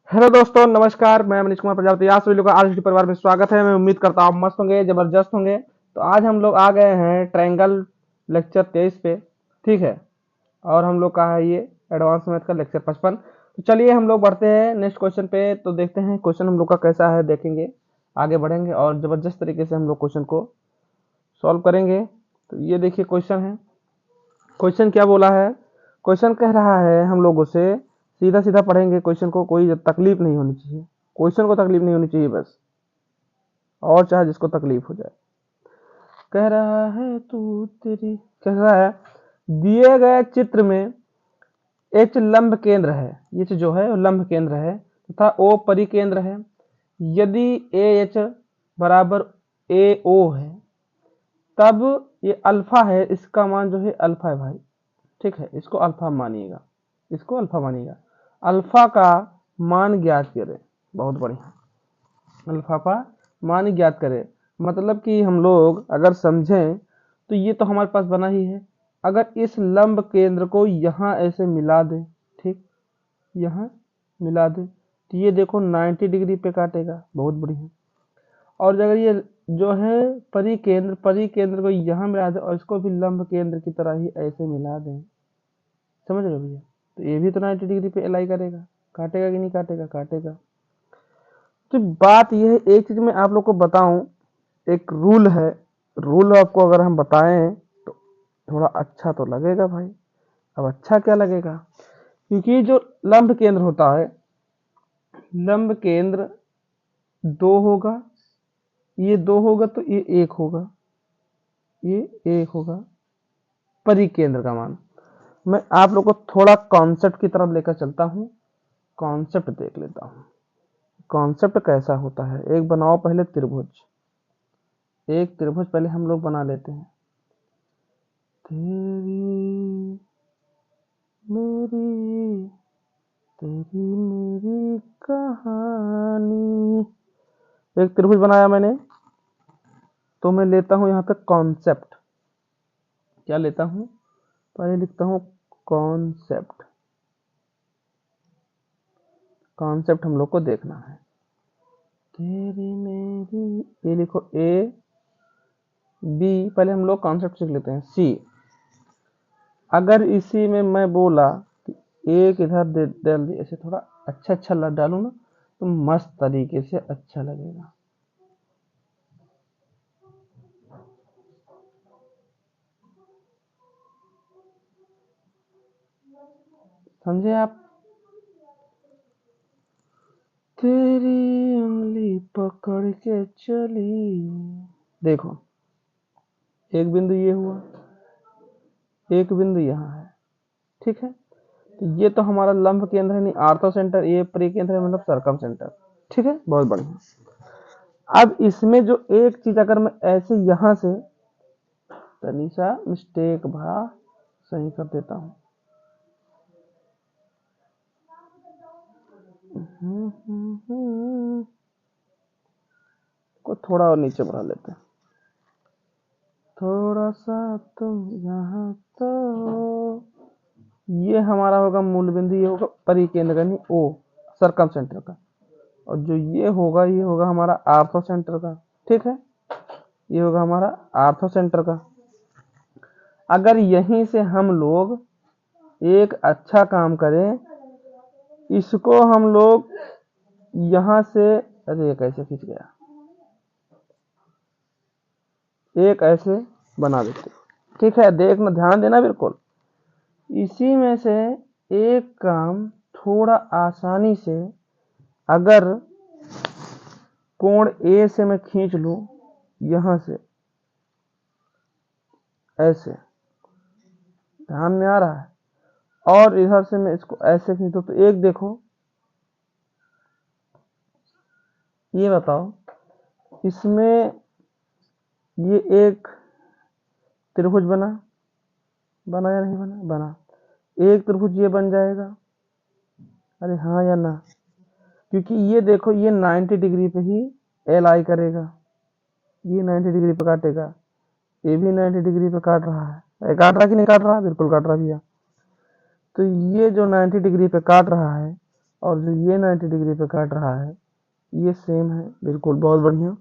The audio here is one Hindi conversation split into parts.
हेलो दोस्तों, नमस्कार। मैं मनीष कुमार प्रजापति। आप सभी लोग का आरएसडी परिवार में स्वागत है। मैं उम्मीद करता हूँ मस्त होंगे, जबरदस्त होंगे। तो आज हम लोग आ गए हैं ट्रायंगल लेक्चर 23 पे। ठीक है। और हम लोग का है ये एडवांस मैथ का लेक्चर 55। तो चलिए हम लोग बढ़ते हैं नेक्स्ट क्वेश्चन पे। तो देखते हैं क्वेश्चन हम लोग का कैसा है, देखेंगे, आगे बढ़ेंगे और जबरदस्त तरीके से हम लोग क्वेश्चन को सॉल्व करेंगे। तो ये देखिए क्वेश्चन है। क्वेश्चन क्या बोला है? क्वेश्चन कह रहा है हम लोगों से, सीधा सीधा पढ़ेंगे क्वेश्चन को, कोई तकलीफ नहीं होनी चाहिए। क्वेश्चन को तकलीफ नहीं होनी चाहिए बस, और चाहे जिसको तकलीफ हो जाए। कह रहा है तू तेरी, कह रहा है दिए गए चित्र में एच लंब केंद्र है। एच जो है वो लंब केंद्र है तथा ओ परिकेंद्र है। यदि ए एच बराबर ए ओ है तब ये अल्फा है, इसका मान जो है अल्फा है भाई। ठीक है, इसको अल्फा मानिएगा, इसको अल्फा मानिएगा। अल्फा का मान ज्ञात करें। बहुत बढ़िया। अल्फा का मान ज्ञात करें मतलब कि हम लोग अगर समझें तो ये तो हमारे पास बना ही है। अगर इस लंब केंद्र को यहाँ ऐसे मिला दे, ठीक, यहाँ मिला दे तो ये देखो 90 डिग्री पे काटेगा। बहुत बढ़िया। और अगर ये जो है परिकेंद्र को यहाँ मिला दे और इसको भी लंब केंद्र की तरह ही ऐसे मिला दें, समझ रहे हो भैया, तो ये भी तो 90 डिग्री पे अलाई करेगा। काटेगा कि नहीं काटेगा? काटेगा। तो बात यह है, एक चीज मैं आप लोग को बताऊं, एक रूल है। रूल आपको अगर हम बताएं तो थोड़ा अच्छा तो लगेगा भाई। अब अच्छा क्या लगेगा? क्योंकि जो लंब केंद्र होता है, लंब केंद्र दो होगा, ये दो होगा तो ये एक होगा, ये एक होगा। परिकेंद्र का मान मैं आप लोग को थोड़ा कॉन्सेप्ट की तरफ लेकर चलता हूँ। कॉन्सेप्ट देख लेता हूँ। कॉन्सेप्ट कैसा होता है। एक बनाओ पहले त्रिभुज, एक त्रिभुज पहले हम लोग बना लेते हैं। तेरी मेरी, तेरी मेरी कहानी। एक त्रिभुज बनाया मैंने, तो मैं लेता हूं यहाँ पे कॉन्सेप्ट। क्या लेता हूं? पहले लिखता हूं कॉन्सेप्ट। कॉन्सेप्ट हम लोग को देखना है। तेरी मेरी, ये लिखो ए बी। पहले हम लोग कॉन्सेप्ट सीख लेते हैं। सी, अगर इसी में मैं बोला कि एक इधर दे डाल दी, ऐसे थोड़ा अच्छा अच्छा डालू ना तो मस्त तरीके से अच्छा लगेगा। समझे आप? तेरी उंगली पकड़ के चली, देखो एक बिंदु ये हुआ, एक बिंदु यहाँ है। ठीक है, तो ये तो हमारा लंब केंद्र है, नहीं आर्थो सेंटर, ये परिकेंद्र है मतलब सरकम सेंटर। ठीक है, बहुत बढ़िया। अब इसमें जो एक चीज अगर मैं ऐसे यहां से तनिषा मिस्टेक भा सही कर देता हूँ। को थोड़ा और नीचे बढ़ा लेते हैं, थोड़ा सा तुम यहाँ। तो ये हमारा होगा मूल बिंदु, ये होगा परिकेंद्र का, नहीं ओ सरकम सेंटर का। और जो ये होगा हमारा आर्थो सेंटर का। ठीक है, ये होगा हमारा आर्थो सेंटर का। अगर यहीं से हम लोग एक अच्छा काम करें, इसको हम लोग यहां से, अरे कैसे खींच गया, एक ऐसे बना देते। ठीक है, देखना, ध्यान देना बिल्कुल। इसी में से एक काम थोड़ा आसानी से, अगर कोण ए से मैं खींच लूं यहां से ऐसे, ध्यान में आ रहा है, और इधर से मैं इसको ऐसे खींचूं तो एक देखो, ये बताओ इसमें ये एक त्रिभुज बना, बना या नहीं बना? बना। एक त्रिभुज ये बन जाएगा। अरे हाँ या ना? क्योंकि ये देखो ये 90 डिग्री पे ही एल आई करेगा, ये 90 डिग्री पे काटेगा, ये भी 90 डिग्री पे काट रहा है। काट रहा कि नहीं काट रहा? बिल्कुल काट रहा भैया। तो ये जो 90 डिग्री पे काट रहा है, और जो ये 90 डिग्री पे काट रहा है ये सेम है, बिल्कुल, बहुत बढ़िया।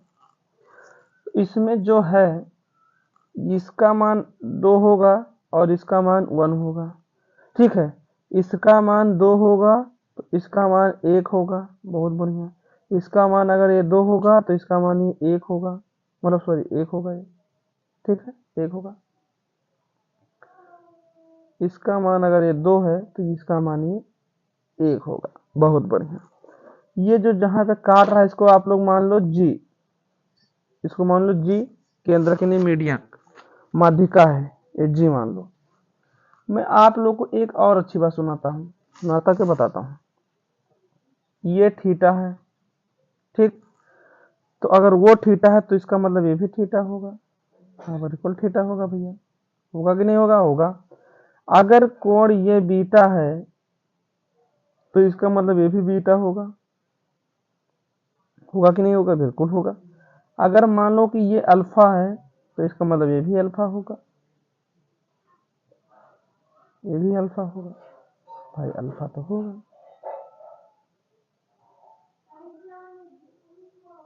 इसमें जो है इसका मान 2 होगा और इसका मान 1 होगा, ठीक है। इसका मान 2 होगा तो इसका मान 1 होगा, बहुत बढ़िया। इसका मान अगर ये 2 होगा तो इसका मान ये 1 होगा, मतलब सॉरी 1 होगा ये, ठीक है, 1 होगा। इसका मान अगर ये 2 है तो इसका मान ये 1 होगा, बहुत बढ़िया। ये जो जहां पे काट रहा है इसको आप लोग मान लो जी, इसको मान लो जी, केंद्र के लिए मीडियन माध्यिका है, ये जी मान लो। मैं आप लोग को एक और अच्छी बात सुनाता के बताता हूँ। ये थीटा है, ठीक। तो अगर वो थीटा है तो इसका मतलब ये भी थीटा होगा, हाँ बिल्कुल थीटा होगा भैया, होगा कि नहीं होगा, होगा। अगर कोण ये बीटा है तो इसका मतलब ये भी बीटा होगा, होगा कि नहीं होगा, बिल्कुल होगा। अगर मान लो कि ये अल्फा है तो इसका मतलब ये भी अल्फा होगा, ये भी अल्फा होगा, भाई अल्फा तो होगा,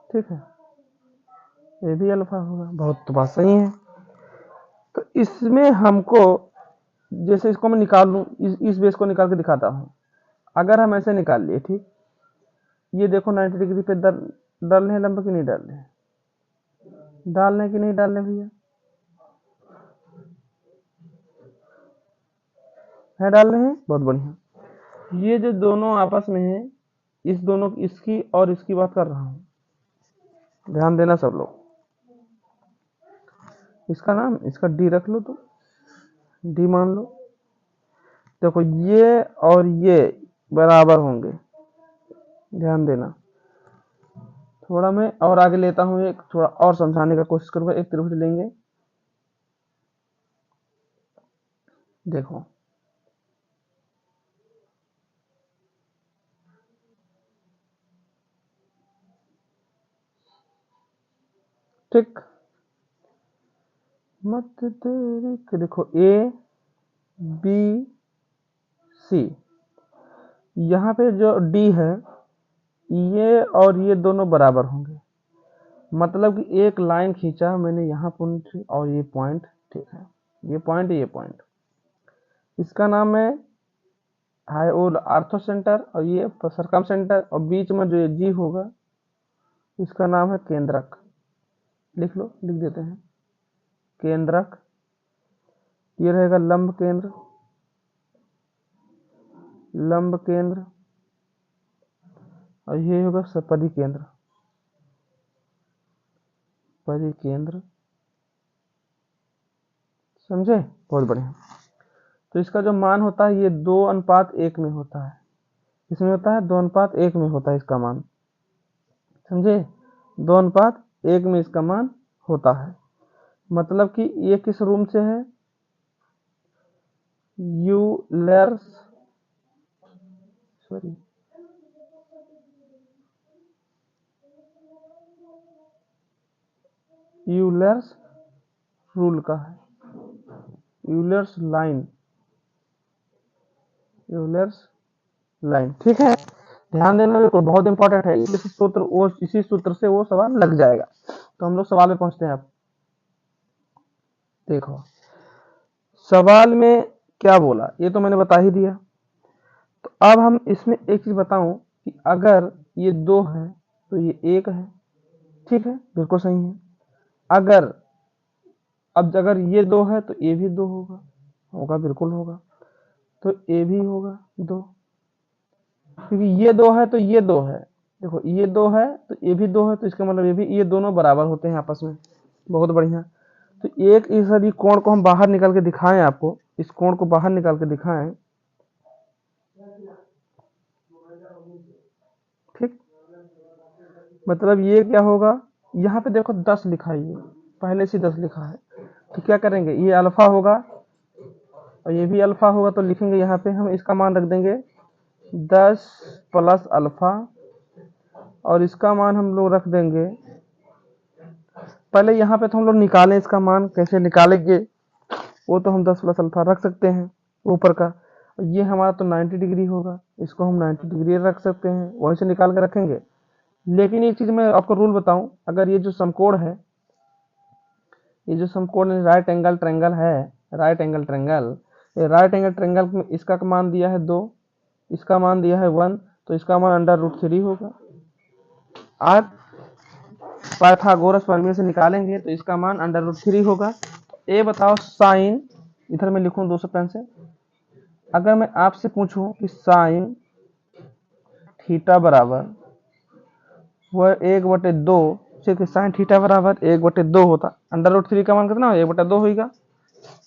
ठीक है, ये भी अल्फा होगा, बहुत तो बात सही है। तो इसमें हमको, जैसे इसको मैं निकाल लूँ, इस बेस को निकाल के दिखाता हूँ। अगर हम ऐसे निकाल लिए, ठीक, ये देखो 90 डिग्री पे डालने हैं लंब की नहीं डालने हैं, डालने की नहीं डालने भैया, है डालने हैं, बहुत बढ़िया। ये जो दोनों आपस में है, इस दोनों इसकी और इसकी बात कर रहा हूँ, ध्यान देना सब लोग। इसका नाम, इसका डी रख लो, तो डी मान लो। देखो ये और ये बराबर होंगे, ध्यान देना। थोड़ा मैं और आगे लेता हूँ, एक थोड़ा और समझाने का कोशिश करूंगा। एक त्रिभुज लेंगे, देखो ठीक, मत तेरी के, देखो ए बी सी, यहाँ पे जो डी है ये और ये दोनों बराबर होंगे, मतलब कि एक लाइन खींचा मैंने यहाँ पॉइंट और ये पॉइंट, ठीक है, ये पॉइंट ये पॉइंट, इसका नाम है हाई वो आर्थो सेंटर और ये सरकम सेंटर, और बीच में जो ये जी होगा इसका नाम है केंद्रक। लिख लो, लिख देते हैं केंद्रक। ये रहेगा लंब केंद्र, लंब केंद्र, और ये होगा परिकेंद्र, परिकेंद्र, समझे, बहुत बढ़िया। तो इसका जो मान होता है ये 2:1 में होता है, इसमें होता है 2:1 में होता है इसका मान, समझे, 2:1 में इसका मान होता है। मतलब कि ये किस रूम से है, यूलर्स, सॉरी यूलर्स रूल का है, यूलर्स लाइन, यूलर्स लाइन, ठीक है। ध्यान देना, बिल्कुल बहुत इंपॉर्टेंट है, इसी सूत्र वो, इसी सूत्र से वो सवाल लग जाएगा। तो हम लोग सवाल में पहुंचते हैं। अब देखो सवाल में क्या बोला ये तो मैंने बता ही दिया। तो अब हम इसमें एक चीज बताऊं कि अगर ये 2 है तो ये 1 है, ठीक है, बिल्कुल सही है। अगर अब अगर ये 2 है तो ये भी 2 होगा, होगा बिल्कुल होगा, तो ये भी होगा 2, क्योंकि ये 2 है तो ये 2 है, देखो ये 2 है तो ये भी 2 है, तो इसका मतलब ये भी, ये दोनों बराबर होते हैं आपस में, बहुत बढ़िया। तो एक इस अभी कोण को हम बाहर निकाल के दिखाएं, आपको इस कोण को बाहर निकाल के दिखाएं, ठीक, मतलब ये क्या होगा, यहाँ पे देखो 10 लिखा है, ये पहले से 10 लिखा है, तो क्या करेंगे, ये अल्फा होगा और ये भी अल्फा होगा, तो लिखेंगे यहाँ पे हम इसका मान रख देंगे 10 प्लस अल्फा, और इसका मान हम लोग रख देंगे, पहले यहाँ पे तो हम लोग निकालें इसका मान, कैसे निकालेंगे वो तो हम 10 प्लस अल्फा रख सकते हैं ऊपर का, ये हमारा तो 90 डिग्री होगा, इसको हम 90 डिग्री रख सकते हैं, वहीं से निकाल कर रखेंगे। लेकिन एक चीज मैं आपको रूल बताऊं, अगर ये जो समकोण है, ये जो समकोण राइट एंगल ट्रायंगल है, राइट एंगल ट्रायंगल, ये राइट एंगल ट्रायंगल में इसका मान दिया है 2, इसका मान दिया है 1, तो इसका मान √3 होगा। आज पाइथागोरस प्रमेय से निकालेंगे तो इसका मान √3 होगा। ये बताओ साइन, इधर मैं लिखूं 200 पेन से, अगर मैं आपसे पूछूं कि साइन थीटा बराबर वह 1/2, सिर्फ साइन थीटा बराबर 1/2 होता, √3 का मान कितना हो, 1/2 होगा,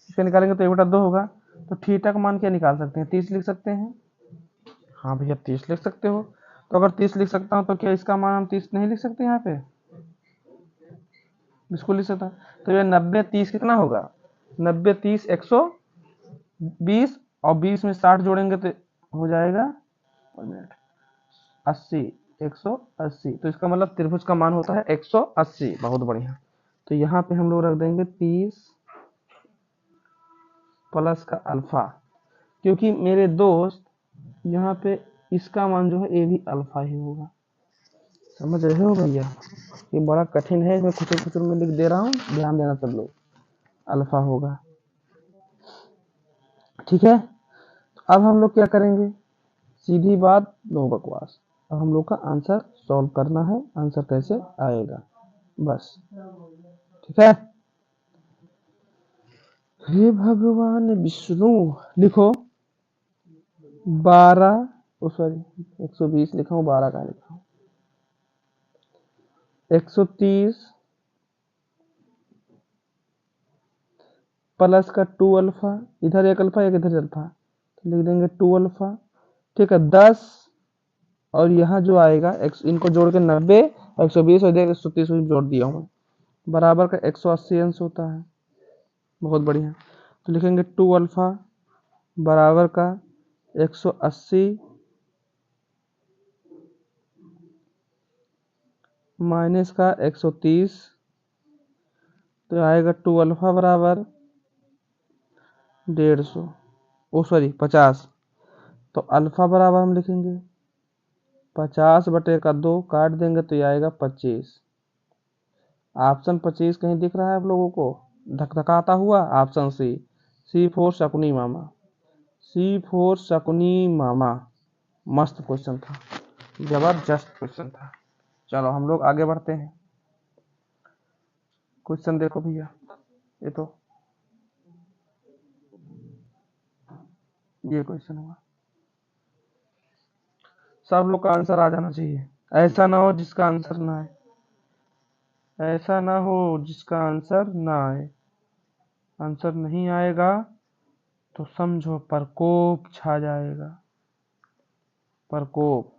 इसका निकालेंगे तो 1/2 होगा। तो थीटा का मान क्या निकाल सकते हैं, 30 लिख सकते हैं। हाँ भैया 30 लिख सकते हो, तो अगर 30 लिख सकता हूँ तो क्या इसका मान हम 30 नहीं लिख सकते यहाँ पे, बिल्कुल लिख सकता। तो ये 90 30 कितना होगा, 90 30 120, और 20 में 60 जोड़ेंगे तो हो जाएगा 80, 180। तो इसका मतलब त्रिभुज का मान होता है 180। बहुत बढ़िया। तो यहाँ पे हम लोग रख देंगे 30 प्लस का अल्फा, क्योंकि मेरे दोस्त यहाँ पे इसका मान जो है ये भी अल्फा ही होगा। समझ रहे हो भैया, ये बड़ा कठिन है, इसमें खुचर खुचर में लिख दे रहा हूँ, ध्यान देना सब लोग, अल्फा होगा। ठीक है, अब हम लोग क्या करेंगे, सीधी बात नो बकवास, अब हम लोग का आंसर सॉल्व करना है, आंसर कैसे आएगा बस। ठीक है, हे भगवान विष्णु, लिखो 12, सॉरी 120 लिखा हूँ, 12 का लिखा हूँ, 130 प्लस का 2 अल्फा, इधर एक अल्फा एक इधर अल्फा, तो लिख देंगे 2 अल्फा। ठीक है, 10, और यहाँ जो आएगा इनको जोड़ के 90, 120 और 130 जोड़ दिया हूँ, बराबर का 180 अंश होता है। बहुत बढ़िया, तो लिखेंगे 2 अल्फा बराबर का 180 माइनस का 130, तो आएगा 2 अल्फा बराबर 150, ओ सॉरी 50। तो अल्फा बराबर हम लिखेंगे 50/2, काट देंगे तो ये आएगा 25। ऑप्शन 25 कहीं दिख रहा है आप लोगों को धकधकाता हुआ, ऑप्शन C4 शकुनी मामा, C4 शकुनी मामा। मस्त क्वेश्चन था, जबरदस्त क्वेश्चन था। चलो हम लोग आगे बढ़ते हैं। क्वेश्चन देखो भैया, ये तो ये क्वेश्चन हुआ, सब लोग का आंसर आ जाना चाहिए, ऐसा ना हो जिसका आंसर ना आए, ऐसा ना हो जिसका आंसर ना आए। आंसर नहीं आएगा तो समझो प्रकोप छा जाएगा, प्रकोप।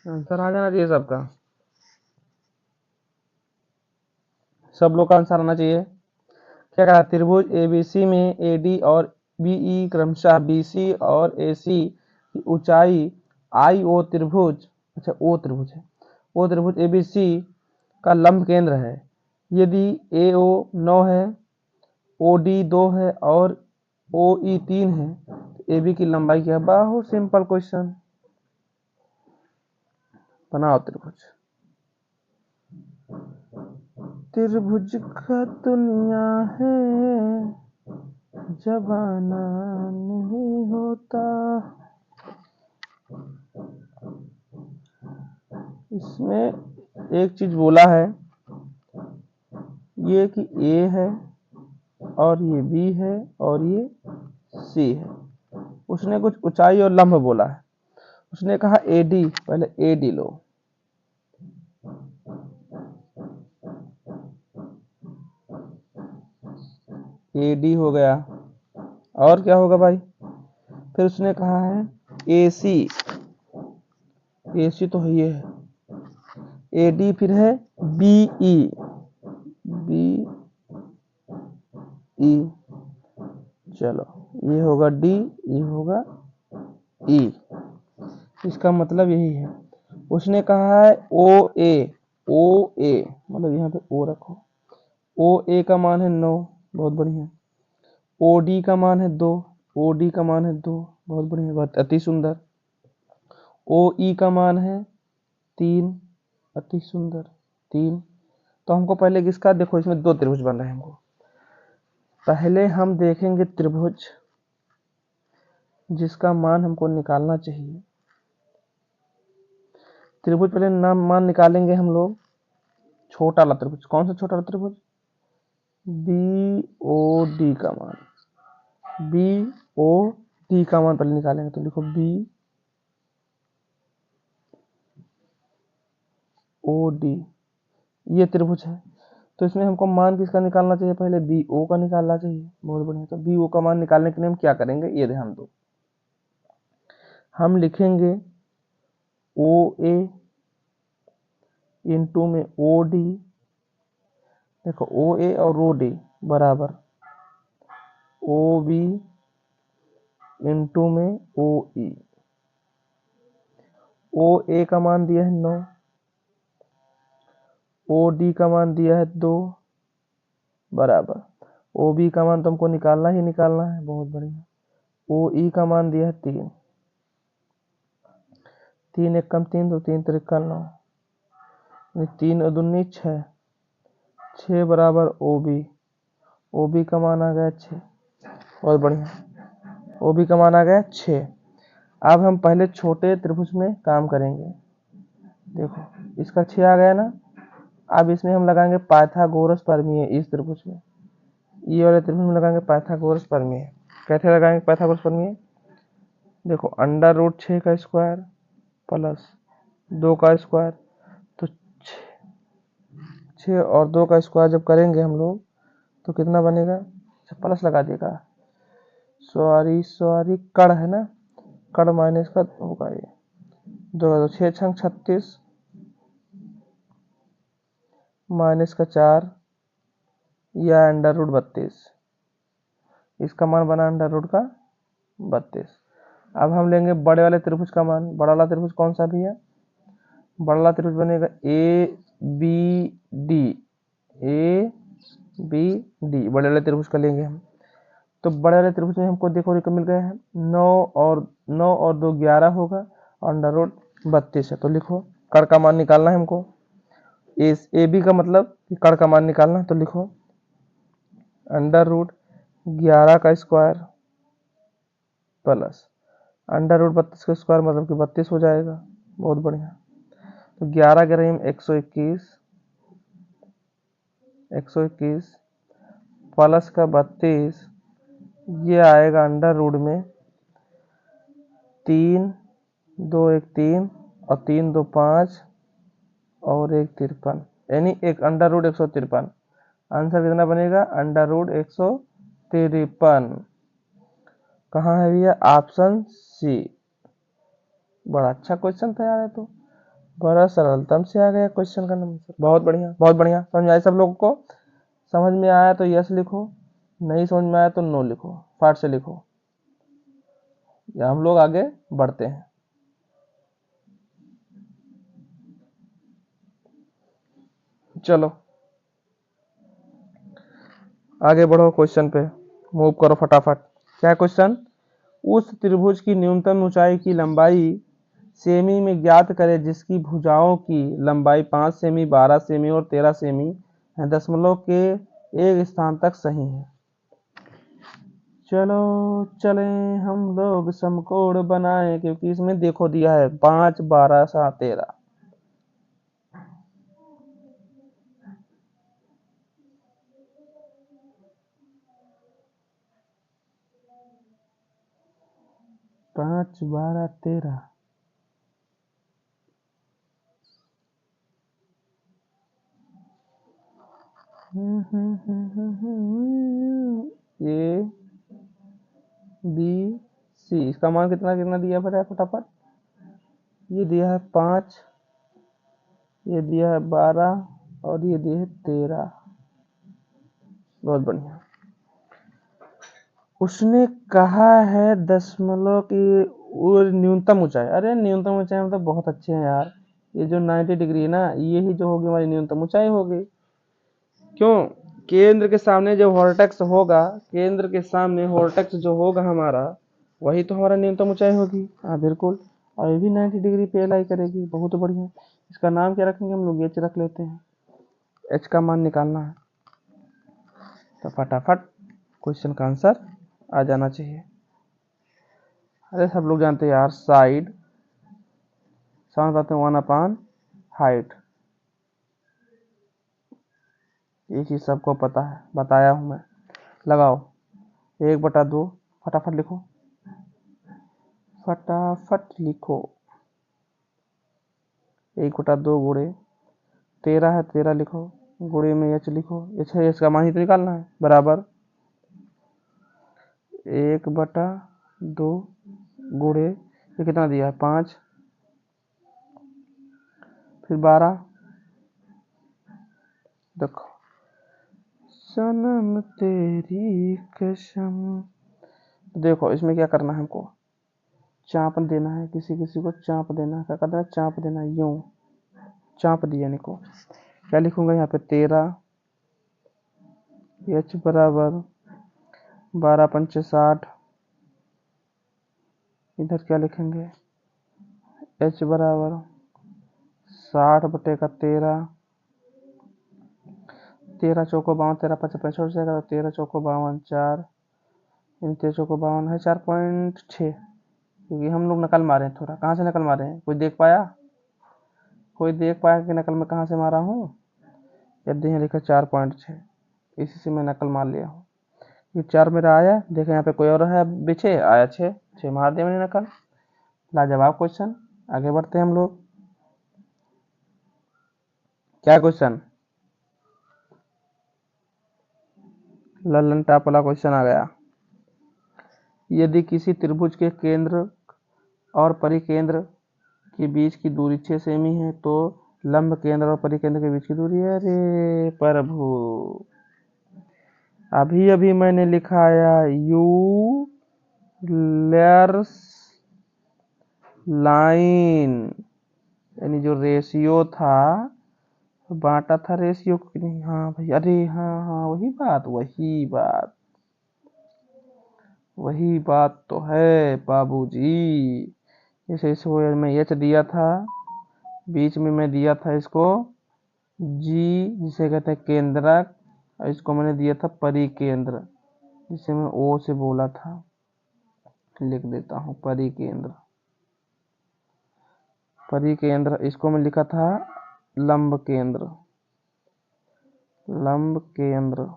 आंसर आ जाना चाहिए सबका, सब लोग का आंसर आना चाहिए। क्या कहा, त्रिभुज एबीसी में एडी और बीई क्रमशः बीसी और एसी की ऊंचाई आई ओ त्रिभुज, अच्छा ओ त्रिभुज है, ओ त्रिभुज एबीसी का लंब केंद्र है। यदि एओ 9 है, ओडी 2 है और ओई 3 है, तो एबी की लंबाई क्या है। बहुत सिंपल क्वेश्चन, बनाओ त्रिभुज। त्रिभुज का दुनिया है, जबाना नहीं होता। इसमें एक चीज बोला है, ये कि ए है और ये बी है और ये सी है। उसने कुछ ऊंचाई और लंब बोला है, उसने कहा एडी, पहले एडी लो, एडी हो गया, और क्या होगा भाई, फिर उसने कहा है एसी, एसी तो है ये है, एडी फिर है बीई, बीई, चलो ये होगा डी, ये होगा ई, इसका मतलब यही है। उसने कहा है ओ ए, ओ ए मतलब यहाँ पे ओ रखो, ओ ए का मान है 9, बहुत बढ़िया। ओ डी का मान है 2, ओ डी का मान है 2, बहुत बढ़िया, बहुत अति सुंदर। ओ ई का मान है 3, अति सुंदर, 3। तो हमको पहले किसका, देखो इसमें 2 त्रिभुज बन रहे हैं हमको। पहले हम देखेंगे त्रिभुज जिसका मान हमको निकालना चाहिए। त्रिभुज पहले नाम मान निकालेंगे हम लोग। छोटा वाला त्रिभुज, कौन सा छोटा वाला त्रिभुज? बी ओ डी का मान, बी ओ डी का मान पहले निकालेंगे। तो लिखो बी ओ डी, ये त्रिभुज है। तो इसमें हमको मान किसका निकालना चाहिए? पहले बी ओ का निकालना चाहिए। बहुत बढ़िया। तो बी ओ का मान निकालने के लिए हम क्या करेंगे, ये ध्यान दो। हम लिखेंगे ओ ए इंटू में ओ डी, देखो ओ ए और ओ डी बराबर ओ बी इंटू में ओ ई। ओ ए का मान दिया है 9, ओ डी का मान दिया है 2 बराबर ओ बी का मान तुमको निकालना ही निकालना है। बहुत बढ़िया। ओ ई का मान दिया है 3, 3 एक कम 3, तो 3 त्रिका 9, 3 और दूनी 6, 6 बराबर ओ बी, ओ बी का मान आ गया 6। बहुत बढ़िया, ओ बी का मान आ गया 6। अब हम पहले छोटे त्रिभुज में काम करेंगे। देखो इसका 6 आ गया ना। अब इसमें हम लगाएंगे पाइथागोरस प्रमेय। इस त्रिभुज में, ये वाले त्रिभुज में लगाएंगे पाइथागोरस प्रमेय। कैसे लगाएंगे पाइथागोरस प्रमेय? देखो अंडर रूट 6 का स्क्वायर प्लस 2 का स्क्वायर, तो 6 और 2 का स्क्वायर जब करेंगे हम लोग तो कितना बनेगा? प्लस लगा देगा, सॉरी कड़ है ना, कड़ माइनस का होगा ये 2, 6 छंग 36 माइनस का 4 या अंडर रूट 32। इसका मान बना अंडर रूट का 32। अब हम लेंगे बड़े वाले त्रिभुज का मान। बड़ा वाला त्रिभुज कौन सा भी है? बड़ा वाला त्रिभुज बनेगा A B D, A B D, बड़े वाले त्रिभुज का लेंगे हम। तो बड़े वाले त्रिभुज में हमको देखो एक मिल गया है 9 और 2 11 होगा, और अंडर रूट 32 है। तो लिखो कड़ का मान निकालना है हमको। ए बी का मतलब कड़ का मान निकालना है। तो लिखो अंडर रूट 11 का स्क्वायर प्लस अंडर रूट 32 का स्क्वायर, मतलब कि 32 हो जाएगा। बहुत बढ़िया। तो 11 के रही 121 प्लस का 32, ये आएगा अंडर रूट में 3 2 1 3 और 3 2 5 और 1 53, यानी एक अंडर रूट 153। आंसर कितना बनेगा? Under root 153। कहाँ है भैया? Option C. बड़ा अच्छा क्वेश्चन था यार, ये तो बड़ा सरलतम से आ गया क्वेश्चन का नंबर। बहुत बढ़िया, बहुत बढ़िया। समझ आए सब लोगों को? समझ में आया तो यस लिखो, नहीं समझ में आया तो नो लिखो, फाट से लिखो, या हम लोग आगे बढ़ते हैं। चलो आगे बढ़ो, क्वेश्चन पे मूव करो फटाफट। क्या क्वेश्चन? उस त्रिभुज की न्यूनतम ऊंचाई की लंबाई सेमी में ज्ञात करें जिसकी भुजाओं की लंबाई 5 सेमी, 12 सेमी और 13 सेमी है, दशमलव के एक स्थान तक सही है। चलो चले हम लोग समकोण बनाए, क्योंकि इसमें देखो दिया है 5 12 7 13। 5 12 13। ए बी सी, इसका मान कितना कितना दिया है फटाफट? ये दिया है 5, ये दिया है 12 और ये दिया है 13। बहुत बढ़िया। उसने कहा है 10 की वो न्यूनतम ऊंचाई। अरे न्यूनतम ऊंचाई में तो बहुत अच्छे हैं यार। ये जो 90 डिग्री है ना, ये ही जो होगी हमारी न्यूनतम ऊंचाई होगी। क्यों? केंद्र के सामने जो वोर्टेक्स होगा, केंद्र के सामने वोर्टेक्स जो होगा हमारा, वही तो हमारा न्यूनतम ऊंचाई होगी। हाँ बिल्कुल। और ये भी 90 डिग्री पे लाई करेगी। बहुत बढ़िया। इसका नाम क्या रखेंगे हम लोग? एच रख लेते हैं। एच का मान निकालना है, तो फटाफट क्वेश्चन का आंसर आ जाना चाहिए। अरे सब लोग जानते हैं यार, साइड समझ पाते हैं 1 हाइट। ये चीज सबको पता है, बताया हूं मैं। लगाओ 1/2। फटाफट लिखो, फटाफट लिखो। 1/2 गुणे 13 है, 13 लिखो। गुणे में एच लिखो। एच है, इसका मान ही तो निकालना है। बराबर 1/2 गुणे ये कितना दिया है? 5, फिर 12। देखो, सनम तेरी कसम। देखो इसमें क्या करना है हमको? चाप देना है, किसी किसी को चाप देना है। क्या करना है? चाप देना है। यूं चाप दिया इनको। क्या लिखूंगा यहाँ पे? 13। एच बराबर 12×5 = 60। इधर क्या लिखेंगे? एच बराबर 60/13। 13 चौको 52, 13×5 = 65 जाएगा। तो 13 चौको 52, 4 इन 13 चौको 52 है 4.6। क्योंकि हम लोग नकल मारे हैं थोड़ा। कहाँ से नकल मारे हैं? कोई देख पाया? कोई देख पाया कि नकल में कहाँ से मारा हूँ? यदि यहाँ लिखा 4.6, इसी से मैं नकल मार लिया हूँ। ये 4 मेरा आया। देखो यहाँ पे कोई और है पीछे, आया 6। 6 मार दिया मैंने नकल। लाजवाब क्वेश्चन। आगे बढ़ते हैं हम लोग। क्या क्वेश्चन? ललन टॉप वाला क्वेश्चन आ गया। यदि किसी त्रिभुज के केंद्र और परिकेंद्र के बीच की दूरी 6 सेमी है, तो लंब केंद्र और परिकेंद्र के बीच की दूरी है। अरे प्रभु, अभी अभी मैंने लिखाया यू लेयर्स लाइन, यानी जो रेशियो था, बांटा था रेशियो को कि नहीं? हाँ भाई, अरे हाँ हाँ, वही बात तो है बाबूजी। इसे इसको मैं एच दिया था, बीच में मैं दिया था इसको जी, जिसे कहते हैं केंद्रक, और इसको मैंने दिया था परिकेंद्र, जिसे मैं ओ से बोला था। लिख देता हूँ परिकेंद्र। परिकेंद्र, इसको मैं लिखा था लंब केंद्र। लंब केंद्र,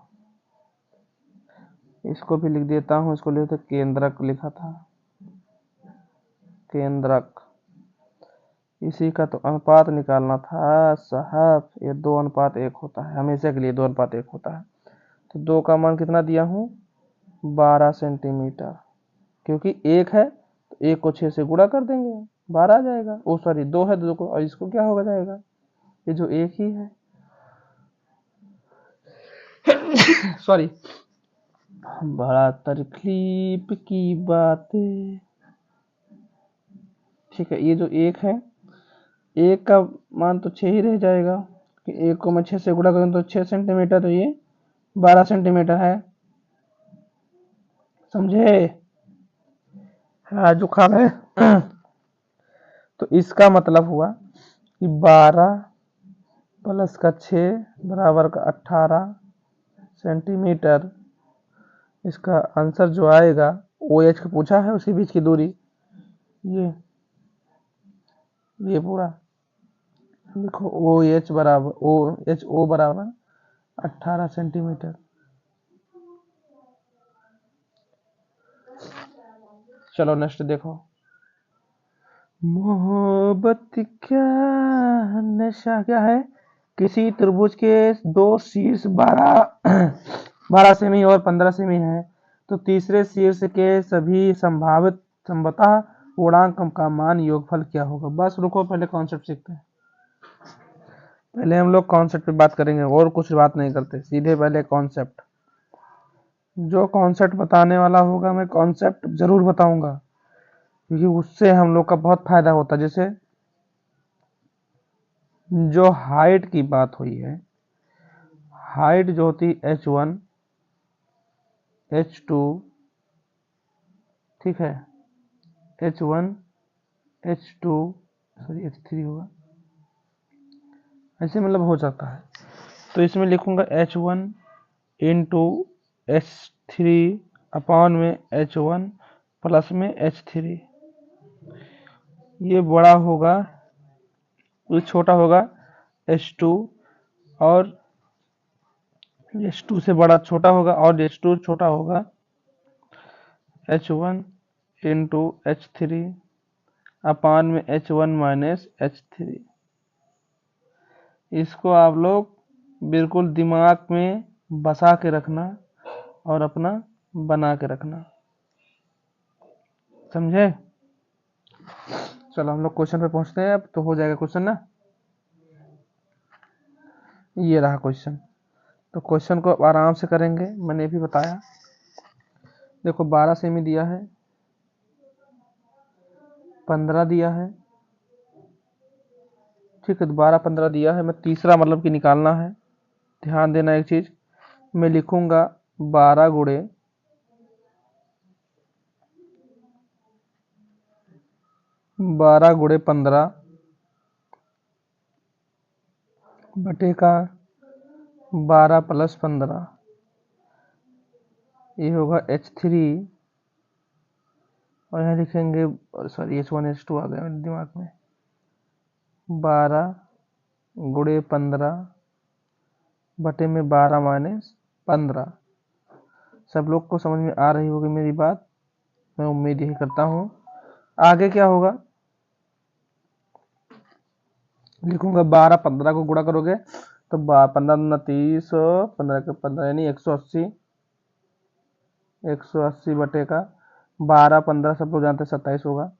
इसको भी लिख देता हूँ। इसको लिखा था केंद्रक, लिखा था केंद्रक। इसी का तो अनुपात निकालना था साहब। ये 2:1 होता है, हमेशा के लिए 2:1 होता है। तो 2 का मान कितना दिया हूँ? 12 सेंटीमीटर। क्योंकि 1 है तो 1 को 6 से गुणा कर देंगे, 12 आ जाएगा। ओ सॉरी, 2 है तो 2 को, और इसको क्या होगा जाएगा? ये जो 1 ही है। सॉरी, बड़ा तकलीफ की बात है। ठीक है, ये जो 1 है, 1 का मान तो 6 ही रह जाएगा। कि 1 को मैं 6 से गुणा करूँ तो 6 सेंटीमीटर, तो ये 12 सेंटीमीटर है। समझे? हाँ, जुकाम है। तो इसका मतलब हुआ कि 12 प्लस का 6 बराबर का 18 सेंटीमीटर। इसका आंसर जो आएगा, ओ एच का पूछा है, उसी बीच की दूरी, ये पूरा लिखो। ओ एच बराबर 18 सेंटीमीटर। चलो नेक्स्ट देखो। मोहब्बत क्या नशा, क्या है? किसी त्रिभुज के 2 शीर्ष 12 सेमी और 15 सेमी है, तो तीसरे शीर्ष के सभी संभावित संभवतः पूर्णांक का मान योगफल क्या होगा? बस रुको, पहले कॉन्सेप्ट सीखते हैं। पहले हम लोग कॉन्सेप्ट पे बात करेंगे, और कुछ बात नहीं करते, सीधे पहले कॉन्सेप्ट। जो कॉन्सेप्ट बताने वाला होगा मैं कॉन्सेप्ट जरूर बताऊंगा, क्योंकि उससे हम लोग का बहुत फायदा होता है। जैसे जो हाइट की बात हुई है, हाइट जो होती h1 h2, ठीक है, h1 h2 सॉरी h3 होगा, ऐसे मतलब हो जाता है। तो इसमें लिखूंगा h1 इंटू h3 अपॉन में h1 प्लस में h3। ये बड़ा होगा, ये छोटा होगा h2, और h2 से बड़ा छोटा होगा, और h2 छोटा होगा h1 इंटू h3 अपान में h1 माइनस h3। इसको आप लोग बिल्कुल दिमाग में बसा के रखना और अपना बना के रखना, समझे? चलो हम लोग क्वेश्चन पे पहुंचते हैं, अब तो हो जाएगा क्वेश्चन ना। ये रहा क्वेश्चन, तो क्वेश्चन को आराम से करेंगे, मैंने भी बताया। देखो 12 सेमी दिया है, 15 दिया है, ठीक है, तो 12 15 दिया है, मैं तीसरा मतलब कि निकालना है। ध्यान देना एक चीज, मैं लिखूंगा 12 गुणे 15 बटे का 12 प्लस 15, ये होगा h3, और यहाँ लिखेंगे, सॉरी h1 h2 आ गया मेरे दिमाग में, 12 गुणे 15 बटे में 12 माइनस 15। सब लोग को समझ में आ रही होगी मेरी बात, मैं उम्मीद यही करता हूँ। आगे क्या होगा, लिखूंगा 12 15 को गुणा करोगे तो 15 30, 15 के 15 यानी 180, 180 बटे का 12 15 सब लोग जानते हैं 27 होगा।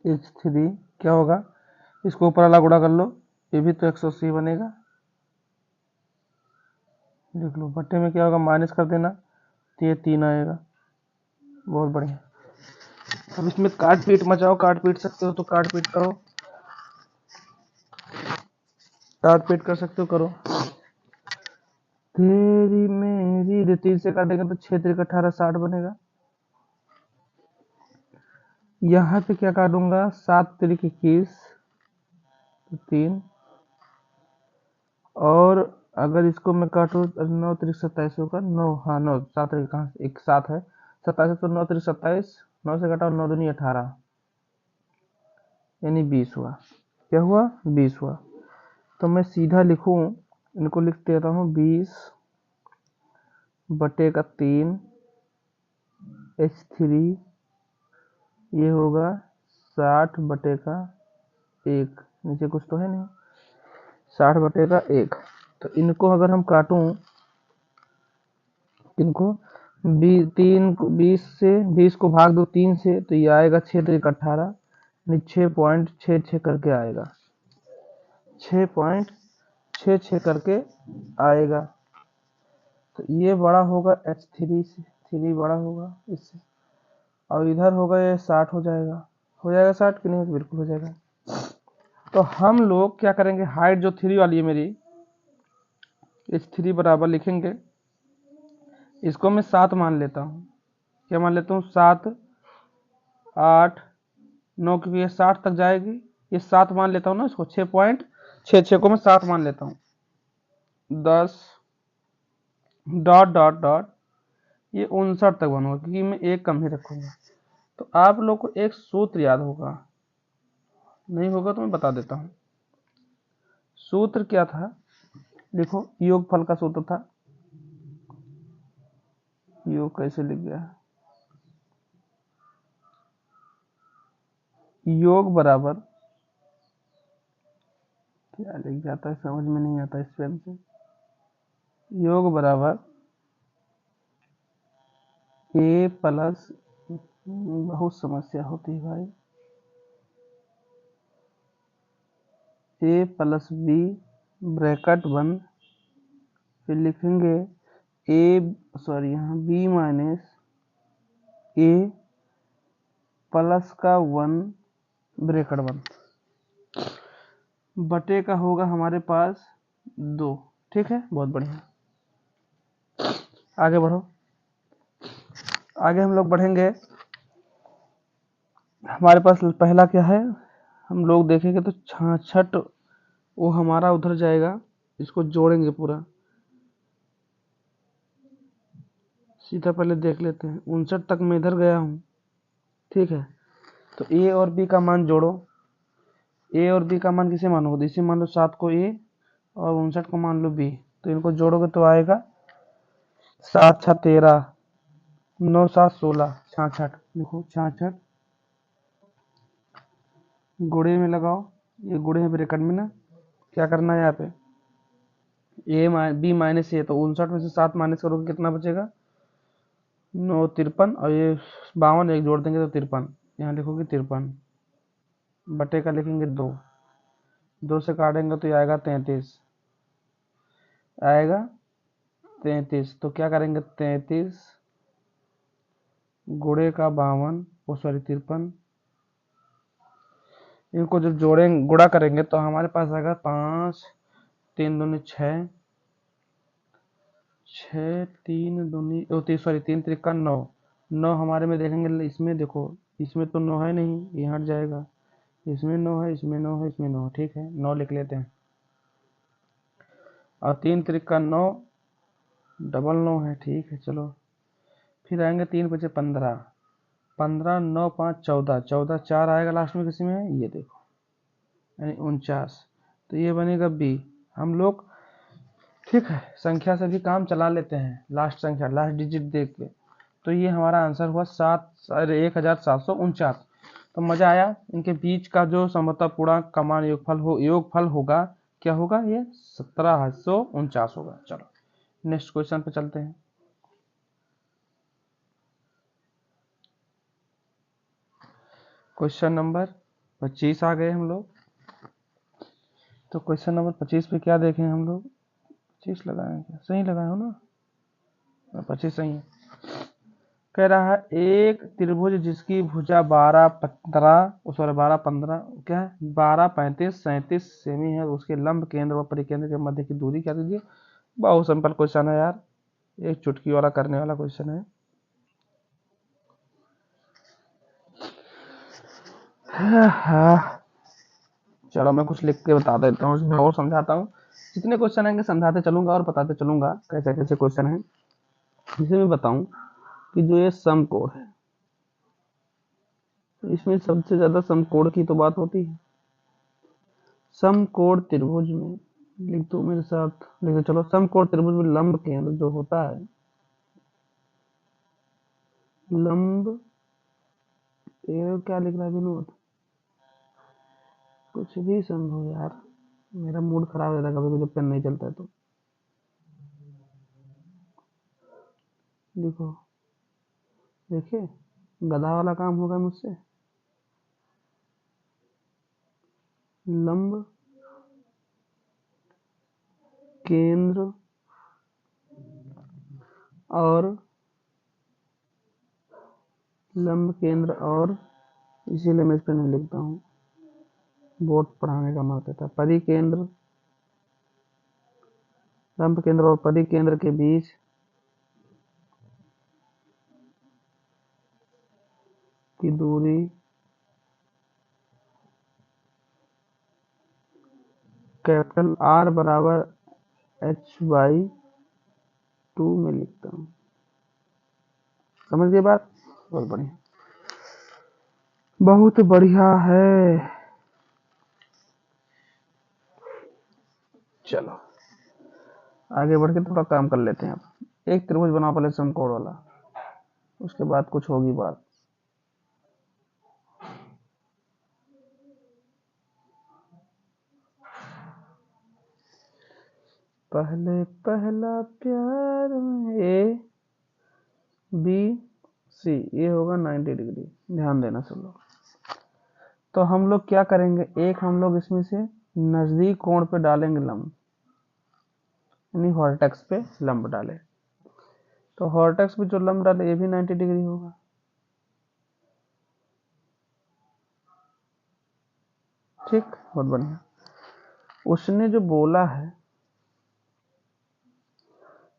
h3 क्या होगा, इसको ऊपर वाला गुणा कर लो, ये भी तो 180 बनेगा, लिख लो। बटे में क्या होगा, माइनस कर देना, तो ये 3 आएगा। बहुत बढ़िया। अब इसमें काट पीट मचाओ, काट पीट सकते हो तो काट पीट करो, काट पीट कर सकते हो, करो। तेरी मेरी 3 से काटेंगे तो 6 3 18 60 बनेगा। यहाँ पे क्या काटूंगा, 7 3 21, तो 3, और अगर इसको मैं काटूँ 9 3 27 होगा, 9, हाँ 9 7 कहाँ से, एक 7 है, 27 तो 9 3 27, 9 से घटाओ 9 दूनी 18, यानी 20 हुआ। क्या हुआ, 20 हुआ। तो मैं सीधा लिखूं, इनको लिख देता हूँ 20 बटे का 3 h3, ये होगा 60 बटे का 1, नीचे कुछ तो है नहीं, 60 बटे का 1। तो इनको अगर हम काटूं, इनको 20 को भाग दो 3 से, तो ये आएगा 6 3 18, 6.66 करके आएगा, 6.66 करके आएगा। तो ये बड़ा होगा h3 से, 3 बड़ा होगा इससे, और इधर होगा ये 60 हो जाएगा, 60 कि नहीं, बिल्कुल हो जाएगा। तो हम लोग क्या करेंगे, हाइट जो 3 वाली है मेरी, h3 बराबर लिखेंगे, इसको मैं 7 मान लेता हूँ। क्या मान लेता हूँ, 7 8 9, क्योंकि ये 60 तक जाएगी, ये 7 मान लेता हूँ ना इसको, 6.66 को मैं 7 मान लेता हूँ, 10 डॉट डॉट डॉट, ये 59 तक बनूंगा, क्योंकि मैं एक कम ही रखूंगा। तो आप लोग को एक सूत्र याद होगा, नहीं होगा तो मैं बता देता हूँ। सूत्र क्या था, देखो योगफल का सूत्र था, योग कैसे लिख गया, योग बराबर, क्या लिख जाता है समझ में नहीं आता इस पेन से, योग बराबर ए प्लस, बहुत समस्या होती है भाई, ए प्लस बी ब्रैकेट बंद, फिर लिखेंगे यहाँ बी माइनस ए प्लस का 1 ब्रैकेट बंद बटे का होगा हमारे पास 2। ठीक है, बहुत बढ़िया। आगे बढ़ो। आगे हम लोग बढ़ेंगे। हमारे पास पहला क्या है, हम लोग देखेंगे तो 66 वो हमारा उधर जाएगा, इसको जोड़ेंगे पूरा। सीधा पहले देख लेते हैं, 59 तक मैं इधर गया हूँ। ठीक है, तो ए और बी का मान जोड़ो। ए और बी का मान किसे मानोगे, इसे मान लो 7 को ए और 59 को मान लो बी, तो इनको जोड़ोगे तो आएगा 7 6 13, 9 7 16, 66। देखो 66 गुणे में लगाओ, ये गुणे है ब्रैकेट में ना। क्या करना है यहाँ पे, बी माइनस ए, तो 59 में से 7 माइनस करोगे कितना बचेगा, 9 53, और ये 52 एक जोड़ देंगे तो 53, यहाँ लिखोगे 53 बटे का लिखेंगे 2 से काटेंगे तो ये आएगा 33, आएगा 33। तो क्या करेंगे, 33 गुणे का 52, ओ सॉरी 53, इनको जब जोड़ेंगे गुणा करेंगे तो हमारे पास आएगा 5 3 दूनी 6, 6 3 दूनी सॉरी 3 त्रिका 9, 9 हमारे में देखेंगे, इसमें देखो, इसमें तो 9 है नहीं, ये हट जाएगा, इसमें 9 है, इसमें 9 है, इसमें 9। ठीक है, 9 लिख लेते हैं, और 3 त्रिका 9, डबल 9 है। ठीक है, चलो फिर आएंगे 3 बचे 15, 15 9 5 14, 14 4 आएगा लास्ट में, किसी में है ये देखो, यानी 49। तो ये बनेगा बी। हम लोग ठीक है संख्या से भी काम चला लेते हैं, लास्ट संख्या लास्ट डिजिट देख के। तो ये हमारा आंसर हुआ 1749। तो मजा आया। इनके बीच का जो समता पूर्णांक का मान योगफल होगा, क्या होगा, ये 1749 होगा। चलो नेक्स्ट क्वेश्चन पे चलते हैं। क्वेश्चन नंबर 25 आ गए हम लोग। तो क्वेश्चन नंबर 25 पे क्या देखें हम लोग, 25 लगाए क्या, सही लगाए हो ना, 25 सही है। कह रहा है एक त्रिभुज जिसकी भुजा 12 15 12 15 क्या है 12 35 37 सेमी है, उसके लंब केंद्र व परिकेंद्र के मध्य की दूरी क्या दीजिए। बहुत सिंपल क्वेश्चन है यार, एक चुटकी वाला करने वाला क्वेश्चन है। चलो मैं कुछ लिख के बता देता हूँ, इसमें और समझाता हूँ। जितने क्वेश्चन आएंगे समझाते चलूंगा और बताते चलूंगा कैसे कैसे क्वेश्चन है। इसे मैं बताऊं कि जो ये समकोण है, इसमें सबसे ज्यादा समकोण की तो बात होती है। समकोण त्रिभुज में लिख दो मेरे साथ, लिख दो चलो। समकोण त्रिभुज में लंब केंद्र जो होता है, लंब क्या लिख रहा है विनोद, कुछ भी समझो यार, मेरा मूड खराब हो जाता है कभी जब पेन नहीं चलता है तो। देखो देखिए, गधा वाला काम होगा मुझसे। लंब केंद्र और लंब केंद्र और, इसीलिए मैं इस पर नहीं लिखता हूँ, बोर्ड पढ़ाने का मन करता है। परिकेंद्र, लंब केंद्र और परिकेंद्र के बीच की दूरी कैपिटल आर बराबर h/2 में लिखता हूँ। समझ गए बात, बहुत बढ़िया, बहुत बढ़िया है। चलो आगे बढ़ के थोड़ा काम कर लेते हैं। अब एक त्रिभुज बनाओ पहले समकोण वाला, उसके बाद कुछ होगी बात। पहले पहला प्यार में ए बी सी, ये होगा 90 डिग्री, ध्यान देना सब लोग। तो हम लोग क्या करेंगे, एक हम लोग इसमें से नजदीक कोण पे डालेंगे लंब, यानी हॉर्टेक्स पे लंब डाले, तो हॉर्टेक्स पे जो लंब डाले ये भी 90 डिग्री होगा। ठीक, बहुत बढ़िया। उसने जो बोला है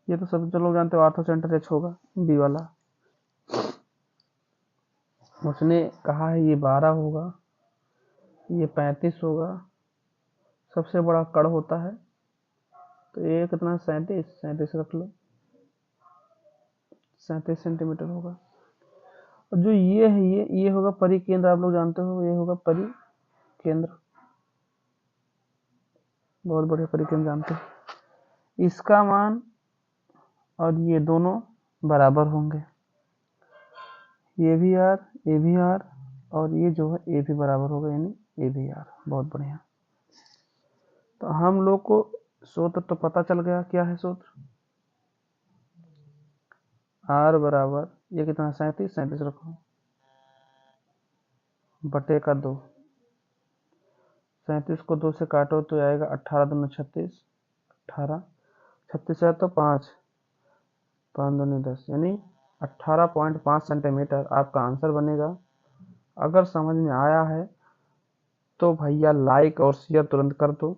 ये तो सब लोग जानते हो, ऑर्थोसेंटर एच होगा बी वाला। उसने कहा है ये 12 होगा, ये 35 होगा, सबसे बड़ा कड़ होता है, तो ये कितना 37 रख लो, 37 सेंटीमीटर होगा। और जो ये है ये होगा परिकेंद्र, आप लोग जानते हो ये होगा परिकेंद्र, बहुत बढ़िया, परिकेंद्र जानते हो। इसका मान और ये दोनों बराबर होंगे, ये भी आर और ये जो है ये भी बराबर होगा, यानी ये भी आर। बहुत बढ़िया। तो हम लोग को सूत्र तो पता चल गया, क्या है सूत्र, आर बराबर ये कितना 37 रखो बटे का 2, 37 को 2 से काटो तो आएगा 18 दूनी 36, 18, 36 है तो 5, 5 दूनी 10, यानी 18.5 सेंटीमीटर आपका आंसर बनेगा। अगर समझ में आया है तो भैया लाइक और शेयर तुरंत कर दो।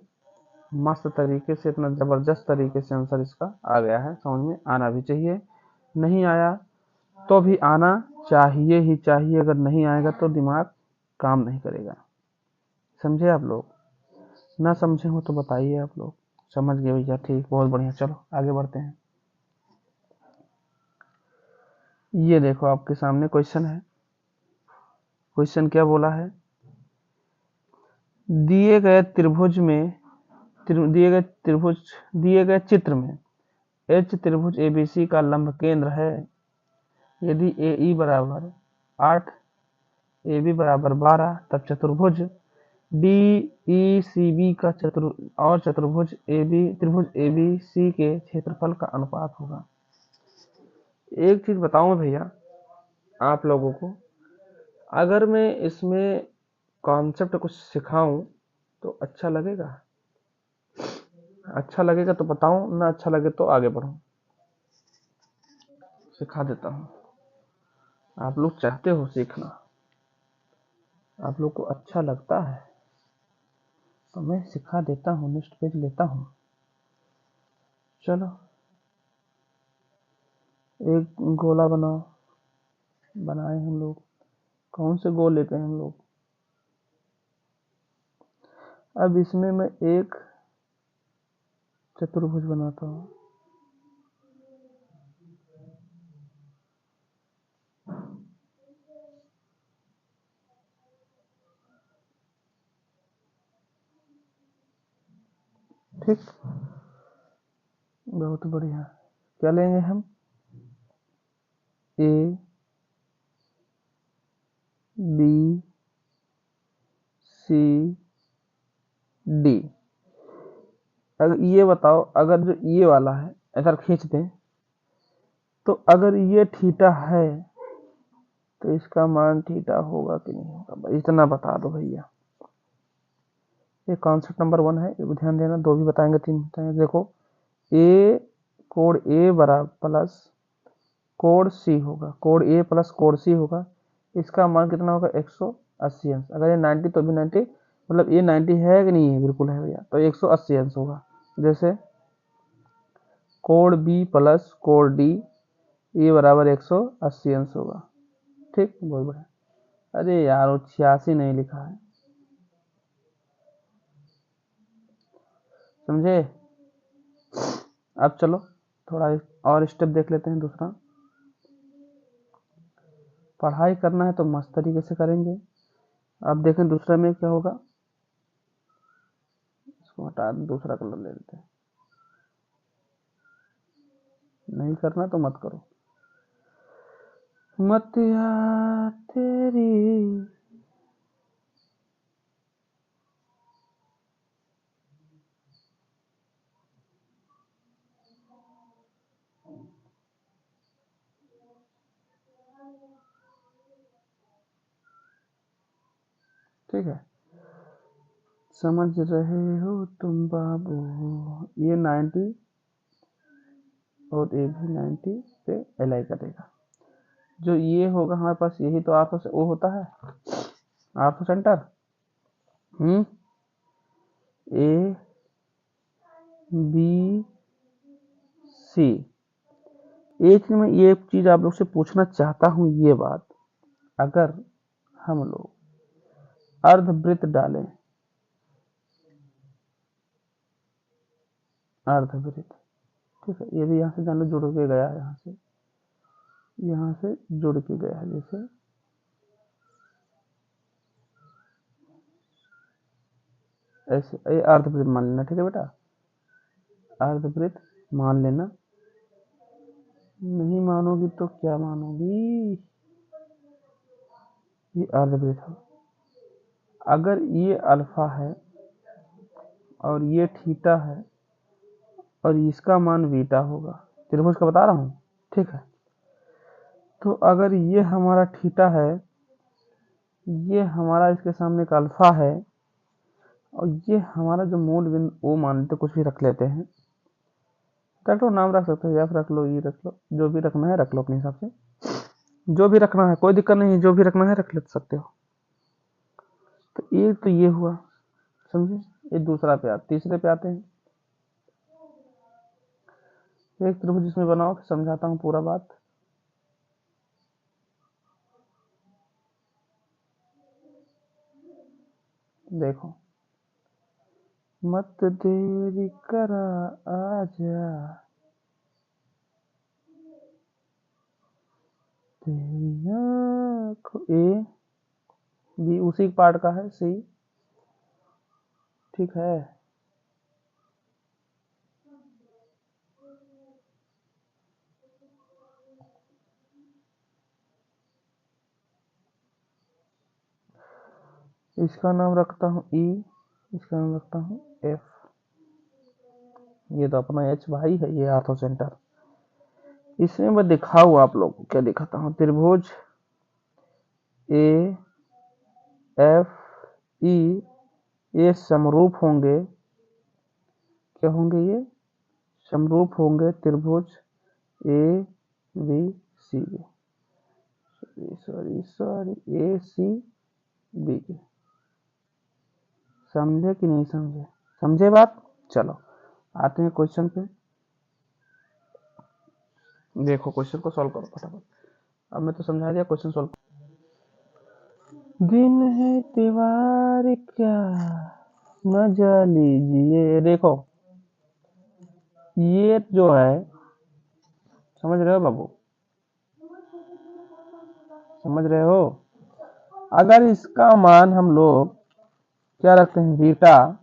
मस्त तरीके से, इतना ज़बरदस्त तरीके से आंसर इसका आ गया है, समझ में आना भी चाहिए। नहीं आया तो भी आना चाहिए ही चाहिए, अगर नहीं आएगा तो दिमाग काम नहीं करेगा। समझे आप लोग? ना समझे हो तो बताइए आप लोग। समझ गए भैया? ठीक, बहुत बढ़िया। चलो आगे बढ़ते हैं। ये देखो आपके सामने क्वेश्चन है। क्वेश्चन क्या बोला है, दिए गए त्रिभुज में दिए गए चित्र में एच त्रिभुज एबीसी का लंब केंद्र है। यदि ए ई बराबर 8, ए बी बराबर 12, तब चतुर्भुज डी ई सी बी का त्रिभुज ए बी सी के क्षेत्रफल का अनुपात होगा। एक चीज बताऊं भैया आप लोगों को, अगर मैं इसमें कॉन्सेप्ट कुछ सिखाऊं तो अच्छा लगेगा? अच्छा लगेगा तो बताऊं, ना अच्छा लगे तो आगे बढ़ूं? सिखा देता हूं, आप लोग चाहते हो सीखना, आप लोग को अच्छा लगता है तो मैं सिखा देता हूं, नेक्स्ट पेज लेता हूं। चलो एक गोला बनाओ, बनाए हम लोग। कौन से गोल लेते हैं हम लोग? अब इसमें मैं एक चतुर्भुज बनाता हूं। ठीक, बहुत बढ़िया। क्या लेंगे हम? A B C D. अगर ये बताओ, अगर जो ये वाला है ऐसा खींच दें, तो अगर ये थीटा है तो इसका मान थीटा होगा कि नहीं होगा, इतना बता दो भैया। ये कॉन्सेप्ट नंबर 1 है, ध्यान देना। 2 भी बताएंगे, 3 बताएंगे। देखो, ए कोड ए बराबर प्लस कोड सी होगा, कोड ए प्लस कोड सी होगा, इसका मान कितना होगा 180 अंश। अगर ये 90 तो भी 90, मतलब ये 90 है कि नहीं है? बिल्कुल है भैया, तो 180 अंश होगा। जैसे कोड बी प्लस कोड डी, ये बराबर 180 अंश होगा। ठीक, बहुत बढ़िया। अरे यार वो 86 नहीं लिखा है, समझे? अब चलो थोड़ा और स्टेप देख लेते हैं दूसरा। पढ़ाई करना है तो मस्त तरीके से करेंगे। अब देखें दूसरा में क्या होगा, इसको हटा दें, दूसरा कलर ले लेते हैं। नहीं करना तो मत करो। मतिया तेरी ठीक है, समझ रहे हो तुम बाबू? ये 90 और ए भी 90 पे अलाई करेगा। जो ये होगा हमारे पास, यही तो आर्थो से ओ होता है, ortho centre. A B C. एक मैं ये चीज आप लोग से पूछना चाहता हूं, ये बात, अगर हम लोग अर्धवृत्त डालें, अर्धवृत्त, ठीक है, ये भी यहाँ से जान लो जुड़ के गया है, यहाँ से जुड़ के गया है, जैसे ऐसे, ये अर्धवृत्त मान लेना, ठीक है बेटा, अर्धवृत्त मान लेना। नहीं मानोगी तो क्या मानोगी, ये अर्धवृत्त है। अगर ये अल्फा है और ये थीटा है और इसका मान बीटा होगा, त्रिभुज का बता रहा हूँ, ठीक है। तो अगर ये हमारा थीटा है, ये हमारा इसके सामने एक अल्फा है, और ये हमारा जो मूल बिंदु ओ मान लेते, कुछ भी रख लेते हैं, रख लो, नाम रख सकते हो, एफ रख लो, ई रख लो, जो भी रखना है रख लो अपने हिसाब से, जो भी रखना है कोई दिक्कत नहीं है, जो भी रखना है रख ले सकते हो। तो ये हुआ, समझे। ये दूसरा पे आते, तीसरे पे आते हैं। एक त्रिभुज इसमें बनाओ, समझाता हूँ पूरा बात। देखो, मत देरी करा आजा, तेरी आँखों, ए बी उसी पार्ट का है, सी, ठीक है। इसका नाम रखता हूँ ई, इसका नाम रखता हूँ एफ। ये तो अपना एच भाई है, ये आर्थो सेंटर। इसमें मैं दिखाऊँ आप लोग को, क्या दिखाता हूँ, त्रिभुज ए एफ ई, ये समरूप होंगे, क्या होंगे, ये समरूप होंगे त्रिभुज ए बी सी के, सॉरी ए सी बी के। समझे कि नहीं समझे, समझे बात। चलो आते हैं क्वेश्चन पे। देखो क्वेश्चन को सॉल्व करो फटाफट, अब मैं तो समझा दिया, क्वेश्चन सॉल्व। दिन है त्योहार क्या मजा लीजिए। देखो ये जो है, समझ रहे हो बाबू, समझ रहे हो। अगर इसका मान हम लोग क्या रखते हैं, बीटा,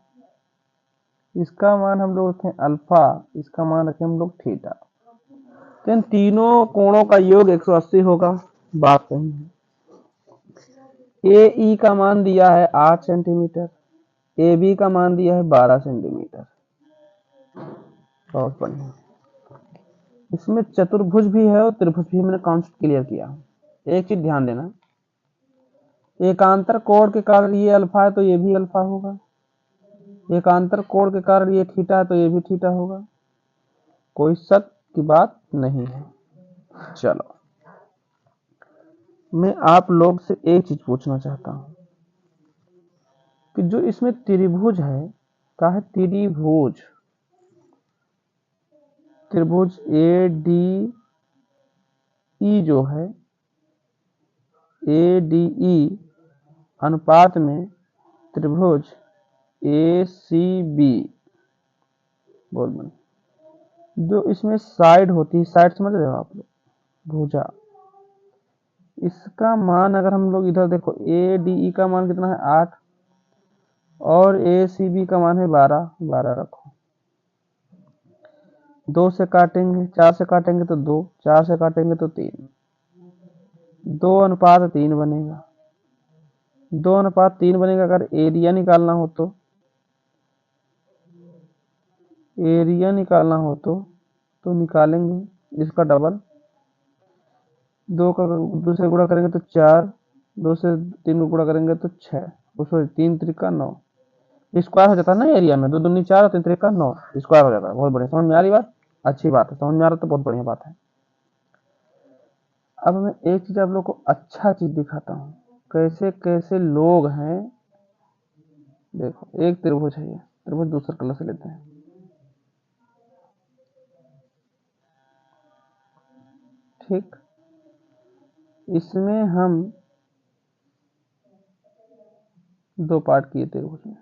इसका मान हम लोग रखें अल्फा, इसका मान रखें हम लोग थीटा, तो इन तीनों कोणों का योग 180 होगा। बात सही है। ए ई का मान दिया है 8 सेंटीमीटर, ए बी का मान दिया है 12 सेंटीमीटर। बहुत बढ़िया। इसमें चतुर्भुज भी है और त्रिभुज भी, मैंने कॉन्सेप्ट क्लियर किया। एक चीज ध्यान देना, एकांतर कोण के कारण ये अल्फा है तो ये भी अल्फा होगा, एकांतर कोण के कारण ये थीटा है तो ये भी थीटा होगा, कोई शक की बात नहीं है। चलो मैं आप लोग से एक चीज पूछना चाहता हूं कि जो इसमें त्रिभुज है, क्या है, त्रिभुज, त्रिभुज ए डी ई जो है, ए डी ई अनुपात में त्रिभुज ए सी बी, बोल बन, जो इसमें साइड होती है, साइड समझ रहे हो आप लोग, भुजा, इसका मान अगर हम लोग इधर देखो, ए डी ई का मान कितना है 8 और ए सी बी का मान है 12, 12 रखो, 2 से काटेंगे, 4 से काटेंगे तो 2, 4 से काटेंगे तो 3, 2:3 बनेगा, 2:3 बनेगा। अगर एरिया निकालना हो तो, एरिया निकालना हो तो निकालेंगे इसका डबल, 2 का दूसरे गुणा करेंगे तो 4, 2 से 3 को गुणा करेंगे तो 6, उसमें 3 त्रिका 9, स्क्वायर हो जाता है ना एरिया में, 2 दूनी 4 और 3 त्रिका 9, स्क्वायर हो जाता है। बहुत बढ़िया, समझ में आ रही बात। अच्छी बात है, समझ में आ रहा तो बहुत बढ़िया बात है। अब मैं एक चीज आप लोग को अच्छा चीज दिखाता हूँ, कैसे कैसे लोग हैं। देखो एक त्रिभुज है, ये त्रिभुज दूसरा कलर से लेते हैं। ठीक, इसमें हम दो पार्ट किए त्रिभुज में,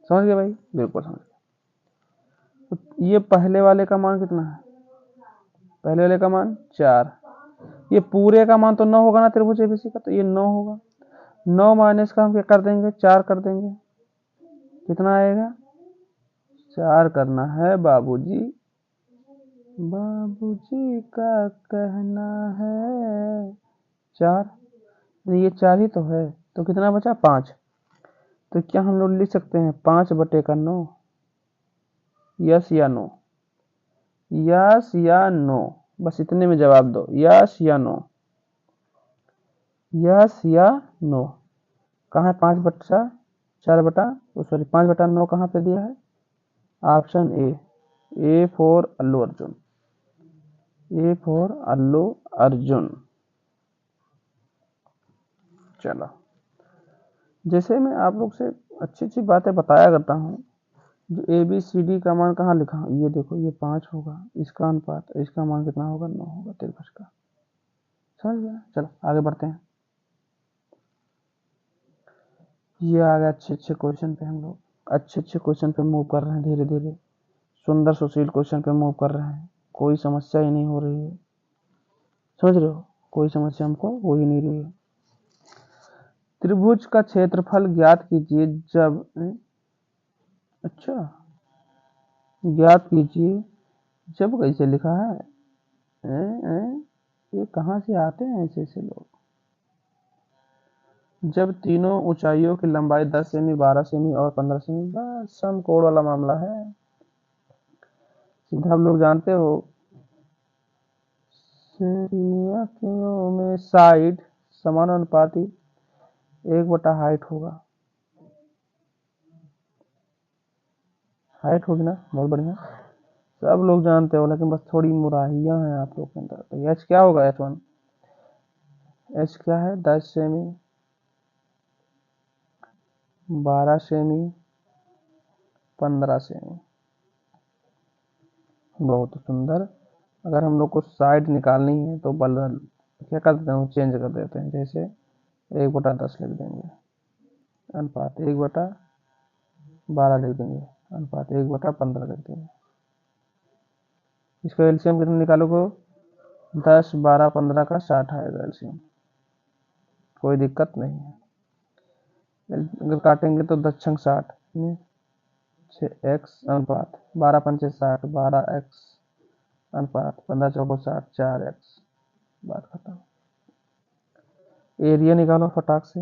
समझ गए भाई? बिल्कुल समझ गए। तो ये पहले वाले का मान कितना है? पहले वाले का मान 4। ये पूरे का मान तो 9 होगा ना त्रिभुज एबीसी का, तो ये 9 होगा। 9 माइनस का हम क्या कर देंगे? 4 कर देंगे। कितना आएगा? 4 करना है बाबूजी। बाबूजी का कहना है 4। ये 4 ही तो है, तो कितना बचा? 5। तो क्या हम लोग लिख सकते हैं 5/9? यस या नो? यस या नो? बस इतने में जवाब दो, यस या नो? यस या नो? कहाँ है 5/4 सॉरी 5/9 कहाँ पे दिया है? Option A for Allu Arjun. A for Allu Arjun. चलो, जैसे मैं आप लोग से अच्छी अच्छी बातें बताया करता हूँ, जो ए बी सी डी का मान कहाँ लिखा? ये देखो, ये 5 होगा, इसका अनुपात इसका मान कितना होगा? 9 होगा त्रिभुज का। समझ गया? चलो आगे बढ़ते हैं। ये आ गया अच्छे अच्छे क्वेश्चन पे, हम लोग अच्छे अच्छे क्वेश्चन पे मूव कर रहे हैं धीरे धीरे। सुंदर सुशील क्वेश्चन पे मूव कर रहे हैं, कोई समस्या ही नहीं हो रही है। समझ रहे हो? कोई समस्या हमको हो ही नहीं रही है। त्रिभुज का क्षेत्रफल ज्ञात कीजिए जब अच्छा, ज्ञात कीजिए जब कैसे लिखा है? ये कहाँ से आते हैं ऐसे ऐसे लोग? जब तीनों ऊंचाइयों की लंबाई 10 सेमी, 12 सेमी और 15 सेमी, बस समकोण वाला मामला है। सीधा हम लोग जानते हो, श्रेणियों में साइड समानुपाती 1/हाइट होगा। हाइट होगी ना? बहुत बढ़िया, सब लोग जानते हो, लेकिन बस थोड़ी मुराहियां हैं आप लोग के अंदर। तो एच क्या होगा? H1 एच क्या है? 10 सेमी, 12 सेमी, 15 सेमी। बहुत सुंदर। अगर हम लोग को साइड निकालनी है तो बदल क्या कर देते हैं? चेंज कर देते हैं, जैसे 1/10 लिख देंगे, अनुपात 1/12 लिख देंगे, अनुपात 1/15 लिख देंगे। इसका एलसीएम कितना निकालोगे? 10, 12, 15 का 60 आएगा एलसीएम, कोई दिक्कत नहीं है। अगर काटेंगे तो 10 छंग 60, 6x अनुपात 12 पंचे 60, 12x अनुपात 15 चौको 60, 4x। बात खत्म। एरिया निकालो फटाक से।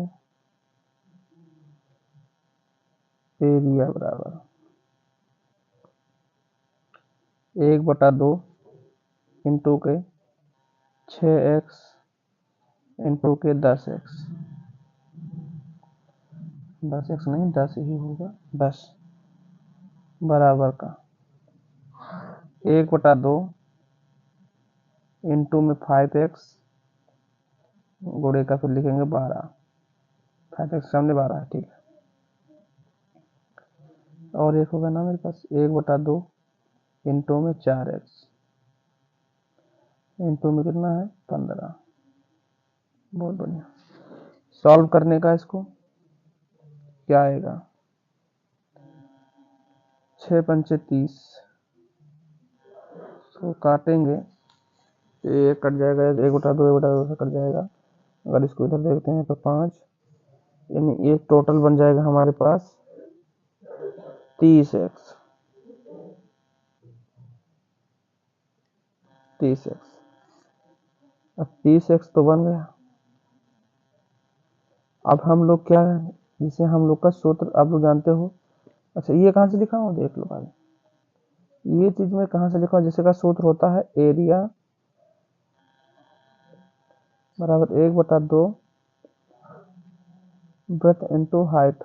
एरिया बराबर 1/2 इंटू के 6x इंटू के 10x। 10x नहीं, 10 ही होगा, 10 बराबर का 1/2 इंटू में 5x गुणे का फिर लिखेंगे 12। 5x सामने 12 है, ठीक है। और एक होगा ना मेरे पास 1/2 इंटू में 4x इंटू में कितना है? 15। बहुत बढ़िया। सॉल्व करने का इसको क्या आएगा? 6 पंचे 30, तो काटेंगे, ये कट जाएगा, 1/2 1/2 से कट जाएगा। अगर इसको इधर देखते हैं तो 5, यानी ये टोटल बन जाएगा हमारे पास 30x। 30x, अब 30x तो बन गया। अब हम लोग क्या है, जिसे हम लोग का सूत्र आप लोग जानते हो। अच्छा, ये कहाँ से लिखा हूँ देख लो भाई, ये चीज मैं कहाँ से लिखा हूँ? जिसका सूत्र होता है एरिया बराबर 1/2 ब्रेथ इंटू हाइट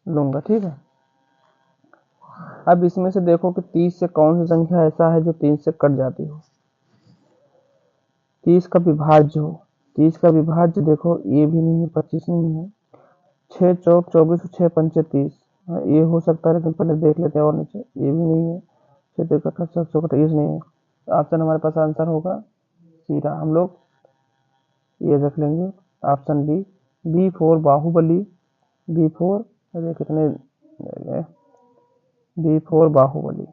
लूंगा, ठीक है। अब इसमें से देखो कि 30 से कौन सी संख्या ऐसा है जो 3 से कट जाती हो। 30 का विभाज्य हो। 30 का विभाज्य देखो, ये भी नहीं है, 25 नहीं है, 6 चौक 24, 6 पंचे 30, ये हो सकता है, लेकिन पहले देख लेते हैं और नीचे, ये भी नहीं है, 6 3 7 चौक 28 नहीं है। ऑप्शन हमारे पास आंसर होगा सीधा, हम लोग ये रख लेंगे option B, B4 Baahubali, B4, अरे कितने B4 बाहुबली।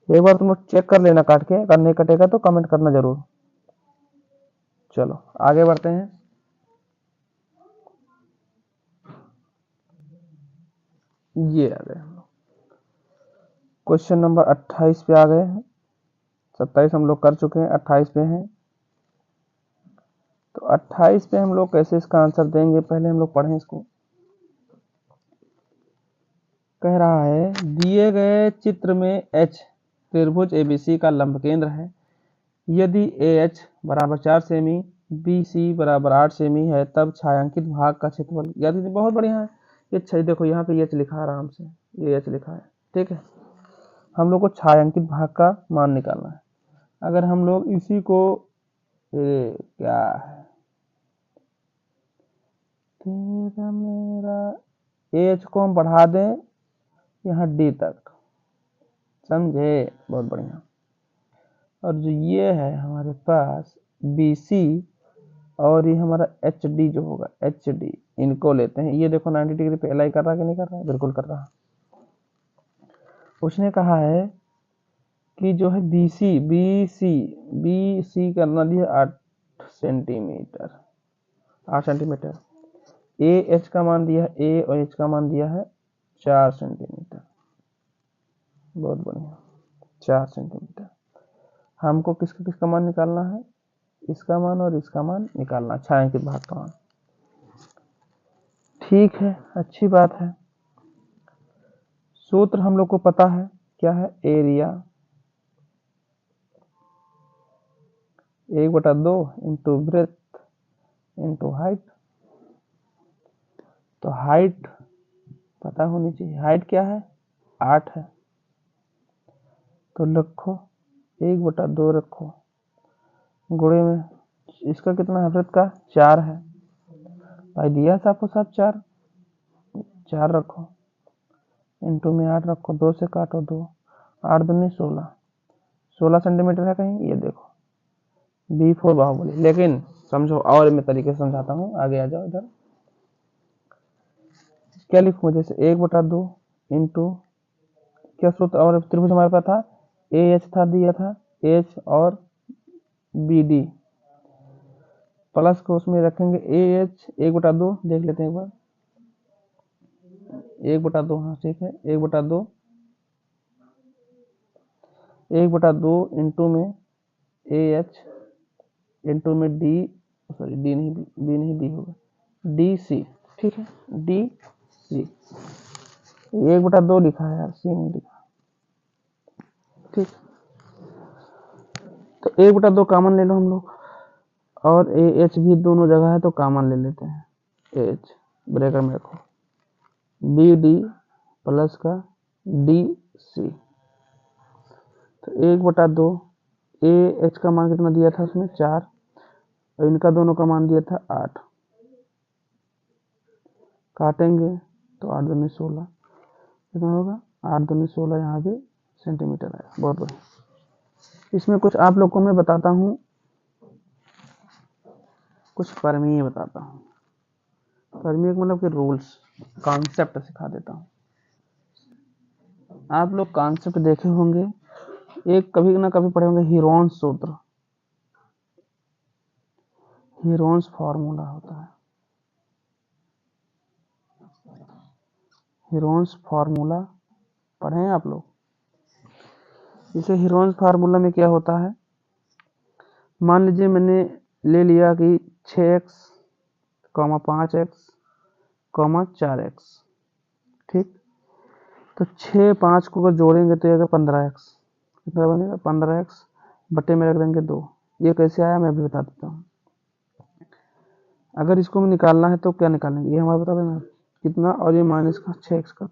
एक बार तुम लोग चेक कर लेना काट के, अगर नहीं कटेगा तो कमेंट करना जरूर। चलो आगे बढ़ते हैं। ये आ गए क्वेश्चन नंबर 28 पे आ गए हैं। 27 हम लोग कर चुके हैं, 28 पे हैं। तो 28 पे हम लोग कैसे इसका आंसर देंगे, पहले हम लोग पढ़ें इसको। कह रहा है दिए गए चित्र में एच त्रिभुज एबीसी का लंब केंद्र है। यदि ए एच बराबर 4 सेमी, बी सी बराबर 8 सेमी है, तब छायांकित भाग का क्षेत्रफल। यदि बहुत बढ़िया है ये, देखो यहाँ पे एच लिखा है, आराम से ये एच लिखा है, ठीक है। हम लोग को छायांकित भाग का मान निकालना है। अगर हम लोग इसी को क्या है तेरा मेरा, एच को हम बढ़ा दें यहाँ डी तक, समझे, बहुत बढ़िया। और जो ये है हमारे पास बी सी, और ये हमारा एच डी जो होगा, एच डी, इनको लेते हैं। ये देखो 90 डिग्री पे अलाइ कर रहा है कि नहीं कर रहा है, बिल्कुल कर रहा है। उसने कहा है कि जो है बी सी करना दिया 8 सेंटीमीटर, 8 सेंटीमीटर। ए एच का मान दिया है, ए और एच का मान दिया है 4 सेंटीमीटर, बहुत बढ़िया, 4 सेंटीमीटर। हमको किसका किसका मान निकालना है, इसका मान और इसका मान निकालना, छायांकित भाग का मान। ठीक है, अच्छी बात है। सूत्र हम लोग को पता है, क्या है, area 1/2 into breadth into height. तो हाइट पता होनी चाहिए, हाइट क्या है, 8 है, तो रखो 1/2 रखो, गुणे में इसका कितना है, ब्रेथ का 4 है, भाई दिया था आपको सब 4, 4 रखो, इंटू में 8 रखो, 2 से काटो 2, 8 दूनी 16, 16 सेंटीमीटर है कहीं, ये देखो B4 बाहुबली। लेकिन समझो, और मैं तरीके से समझाता हूँ, आगे आ जाओ इधर। क्या लिखूं, जैसे 1/2 इंटू क्या सूत्र, और त्रिभुज हमारे पास था, ए एच था, दिया था एच और बी डी, प्लस को उसमें रखेंगे ए एच 1/2, देख लेते हैं एक बार, 1/2, हाँ ठीक है, 1/2, 1/2 इंटू में ए एच इंटू में डी, सॉरी डी नहीं, बी नहीं, डी होगा, डी सी, ठीक है, डी सी। 1/2 लिखा है यार, सी नहीं लिखा, ठीक। तो 1/2 कॉमन ले लो हम लोग, और ए एच भी दोनों जगह है तो कॉमन ले लेते हैं, एच ब्रैकेट में रखो, बी डी प्लस का डी सी। तो 1/2, ए एच का मान कितना दिया था उसमें 4, और इनका दोनों का मान दिया था 8, काटेंगे तो 8 दूनी 16, कितना होगा, 8 दूनी 16, यहाँ भी सेंटीमीटर आया, बहुत बढ़िया। इसमें कुछ आप लोग को मैं बताता हूँ, कुछ परमीय बताता हूँ, परमीय मतलब कि रूल्स, कॉन्सेप्ट सिखा देता हूँ। आप लोग कॉन्सेप्ट देखे होंगे, एक कभी ना कभी पढ़े होंगे, हीरोन्स सूत्र, हीरोन्स फॉर्मूला होता है, हीरोन्स फार्मूला पढ़े हैं आप लोग। इसे हीरोन्स फार्मूला में क्या होता है, मान लीजिए मैंने ले लिया कि 6x, 5x, 4x, ठीक। तो 6 5 को अगर जोड़ेंगे तो ये 15x, कितना बनेगा, 15x बटे में रख देंगे 2। ये कैसे आया मैं भी बता देता हूँ। अगर इसको हमें निकालना है तो क्या निकालेंगे, ये हमारा बता देना कितना, और ये माइनस का 6x का,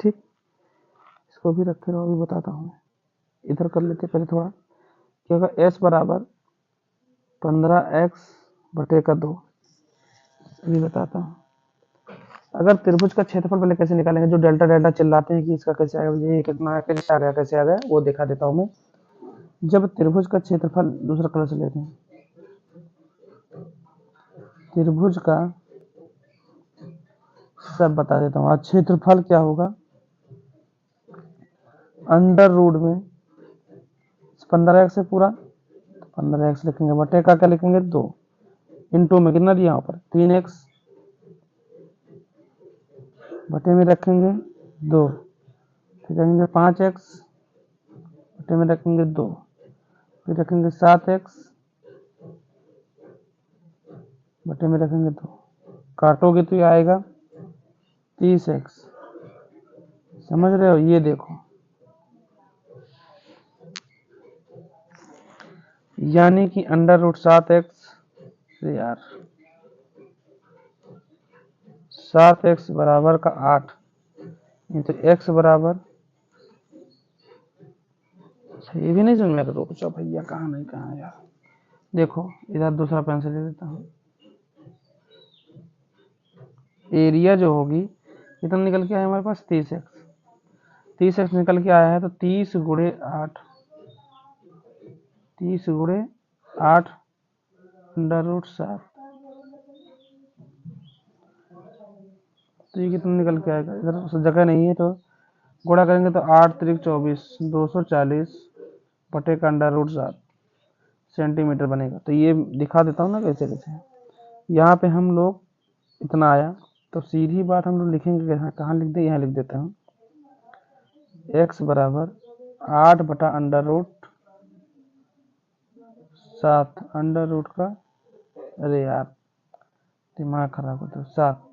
ठीक, इसको भी रखे रहो, अभी बताता हूँ। इधर कर लेते पहले थोड़ा, क्या होगा, एस बराबर 15x/2। अभी बताता हूँ। अगर त्रिभुज का क्षेत्रफल पहले कैसे निकालेंगे, जो डेल्टा डेल्टा चिल्लाते हैं कि इसका कैसे आएगा, ये कितना है, कैसे आ गया, कैसे आ गया, वो दिखा देता हूँ मैं। जब त्रिभुज का क्षेत्रफल, दूसरा कलर से लेते हैं, त्रिभुज का सब बता देता हूँ। आज क्षेत्रफल क्या होगा, अंडर रूट में 15x से पूरा, 15x लिखेंगे, बटे का क्या लिखेंगे, 2, इंटू में कितना दिया यहाँ पर 3x, बटे में रखेंगे 2, फिर रखेंगे 5x, बटे में रखेंगे 2, फिर रखेंगे 7x, बटे में रखेंगे 2, काटोगे तो ये आएगा 30x। समझ रहे हो, ये देखो, यानी कि अंडर रूट 7x, यार 7x बराबर का 8, तो x बराबर, ये भी नहीं समझ में, रुक जाओ भैया, कहाँ नहीं कहाँ यार, देखो इधर दूसरा पेंसिल ले लेता हूँ। एरिया जो होगी कितना निकल के आया हमारे पास, 30x, 30x निकल के आया है, तो 30 गुणे 8, 30 गुणे 8 अंडर रूट 7, तो ये कितना निकल के आएगा, इधर जगह नहीं है तो गुणा करेंगे तो 8 3 24, 240 बटे का अंडर रूट 7 सेंटीमीटर बनेगा। तो ये दिखा देता हूँ ना कैसे कैसे। यहाँ पे हम लोग इतना आया, तो सीधी बात हम लोग लिखेंगे, कहाँ लिख दे, यहाँ लिख देता हूँ, x बराबर 8 बटा अंडर रूट 7, अंडर रूट का, अरे यार दिमाग खराब होता है, 7।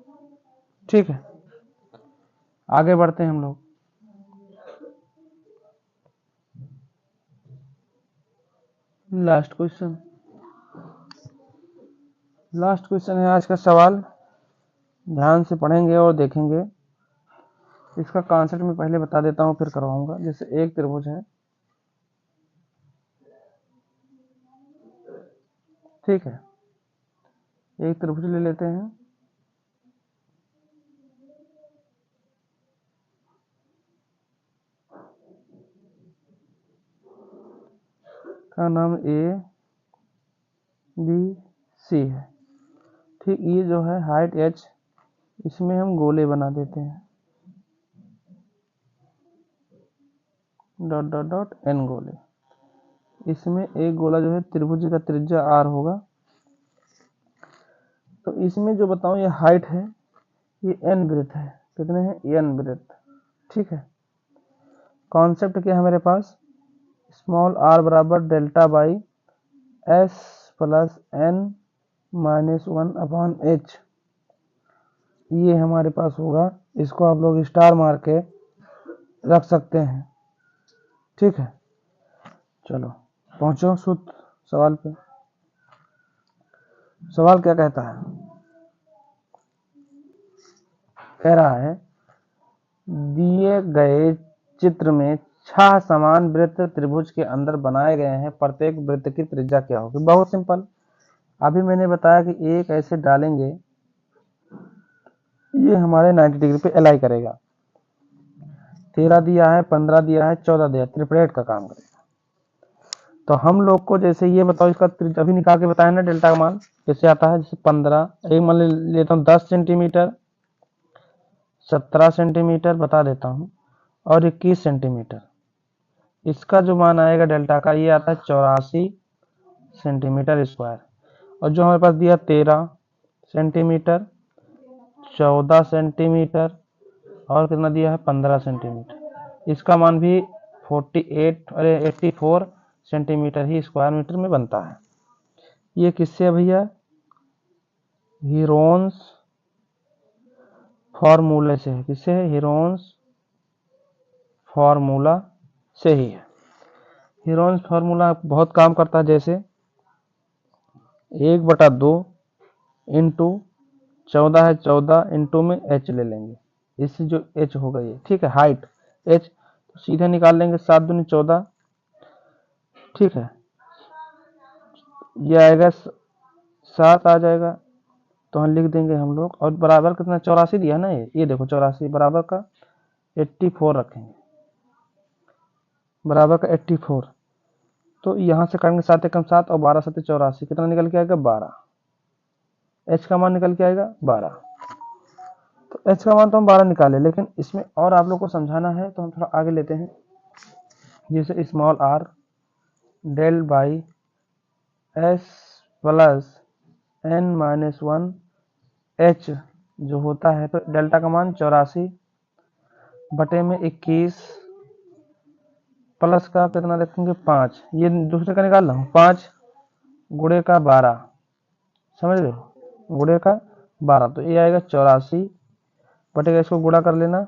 ठीक है, आगे बढ़ते हैं हम लोग। लास्ट क्वेश्चन, लास्ट क्वेश्चन है आज का सवाल, ध्यान से पढ़ेंगे और देखेंगे। इसका कॉन्सेप्ट मैं पहले बता देता हूँ, फिर करवाऊंगा। जैसे एक त्रिभुज है, ठीक है, एक त्रिभुज ले लेते हैं, का नाम ए बी सी है। ठीक, ये जो है हाइट h, इसमें हम गोले बना देते हैं, डॉट डॉट डॉट n गोले। इसमें एक गोला जो है त्रिभुज का त्रिज्या r होगा। तो इसमें जो बताऊं, ये हाइट है, ये n वृत्त है, कितने हैं, n वृत्त। ठीक है, कॉन्सेप्ट क्या है मेरे पास, स्मॉल r बराबर delta by s plus n minus 1/h, ये हमारे पास होगा। इसको आप लोग स्टार मार के रख सकते हैं। ठीक है, चलो पहुंचो सूत्र सवाल पे। सवाल क्या कहता है, कह रहा है दिए गए चित्र में 6 समान वृत्त त्रिभुज के अंदर बनाए गए हैं, प्रत्येक वृत्त की त्रिज्या क्या होगी। बहुत सिंपल, अभी मैंने बताया कि एक ऐसे डालेंगे, ये हमारे 90 डिग्री पे अलाई करेगा। 13 दिया है, 15 दिया है, 14 दिया है, ट्रिपलेट का काम करेगा। तो हम लोग को जैसे ये बताओ, इसका अभी निकाल के बताया ना डेल्टा का मान कैसे आता है। जैसे 15, एक मान लेता हूँ 10 सेंटीमीटर, 17 सेंटीमीटर बता देता हूँ, और 21 सेंटीमीटर। इसका जो मान आएगा डेल्टा का, ये आता है 84 सेंटीमीटर स्क्वायर। और जो हमारे पास दिया 13 सेंटीमीटर, 14 सेंटीमीटर, और कितना दिया है 15 सेंटीमीटर। इसका मान भी 84 सेंटीमीटर ही स्क्वायर मीटर में बनता है। ये किससे है भैया, हीरोन्स फॉर्मूले से है। किससे है, हीरोन्स फॉर्मूला से ही है। हीरोन्स फॉर्मूला बहुत काम करता है। जैसे 1/2 इंटू 14 है, 14 इंटू में h ले लेंगे, इससे जो h होगा ये, ठीक है, हाइट h, तो सीधे निकाल लेंगे 7 दूनी 14, ठीक है, ये आएगा 7 आ जाएगा, तो हम लिख देंगे हम लोग, और बराबर कितना 84 दिया ना, ये देखो 84 बराबर का 84 रखेंगे, बराबर का 84, तो यहाँ से काटेंगे 7 एकम 7 और 12 7 84, कितना निकल के आएगा 12, h का मान निकल के आएगा 12। तो h का मान तो हम 12 निकाले, लेकिन इसमें और आप लोग को समझाना है तो हम थोड़ा आगे लेते हैं, जैसे small r del by s plus n minus 1 h जो होता है, तो डेल्टा का मान 84 बटे में 21 प्लस का कितना रखेंगे 5, ये दूसरे का निकाल रहा हूँ, 5 गुणे का 12, समझ रहे हो, गुणे का 12, तो ये आएगा 84 बटे का, इसको गुणा कर लेना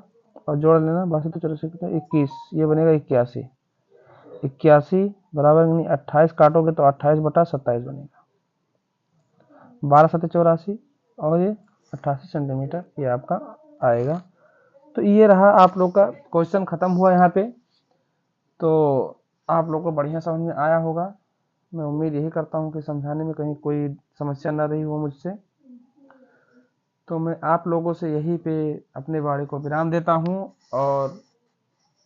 और जोड़ लेना, 12 तो 84 कितना 21, ये बनेगा 81, 81 बराबर 28 काटोगे तो 28 बटा 27 बनेगा, 12 7 84 और ये 88 सेंटीमीटर ये आपका आएगा। तो ये रहा आप लोग का क्वेश्चन खत्म हुआ यहाँ पे, तो आप लोग को बढ़िया समझ में आया होगा, मैं उम्मीद यही करता हूँ कि समझाने में कहीं कोई समस्या ना रही हो मुझसे। तो मैं आप लोगों से यहीं पे अपने वाणी को विराम देता हूँ, और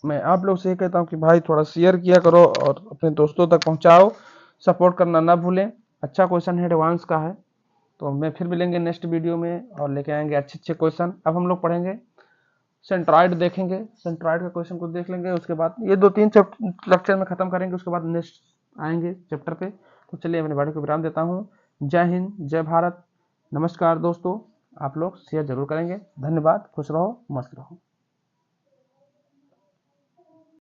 मैं आप लोग से ये कहता हूँ कि भाई थोड़ा शेयर किया करो और अपने दोस्तों तक पहुँचाओ, सपोर्ट करना ना भूलें। अच्छा क्वेश्चन है, एडवांस का है, तो मैं फिर मिलेंगे नेक्स्ट वीडियो में और लेके आएंगे अच्छे अच्छे क्वेश्चन। अब हम लोग पढ़ेंगे सेंट्रॉइड, देखेंगे सेंट्रॉइड का क्वेश्चन को देख लेंगे, उसके बाद ये 2-3 लेक्चर में खत्म करेंगे, उसके बाद नेक्स्ट आएंगे चैप्टर पे। तो चलिए अपने वाणी को विराम देता हूँ। जय हिंद, जय भारत, नमस्कार दोस्तों। आप लोग शेयर जरूर करेंगे। धन्यवाद, खुश रहो, मस्त रहो।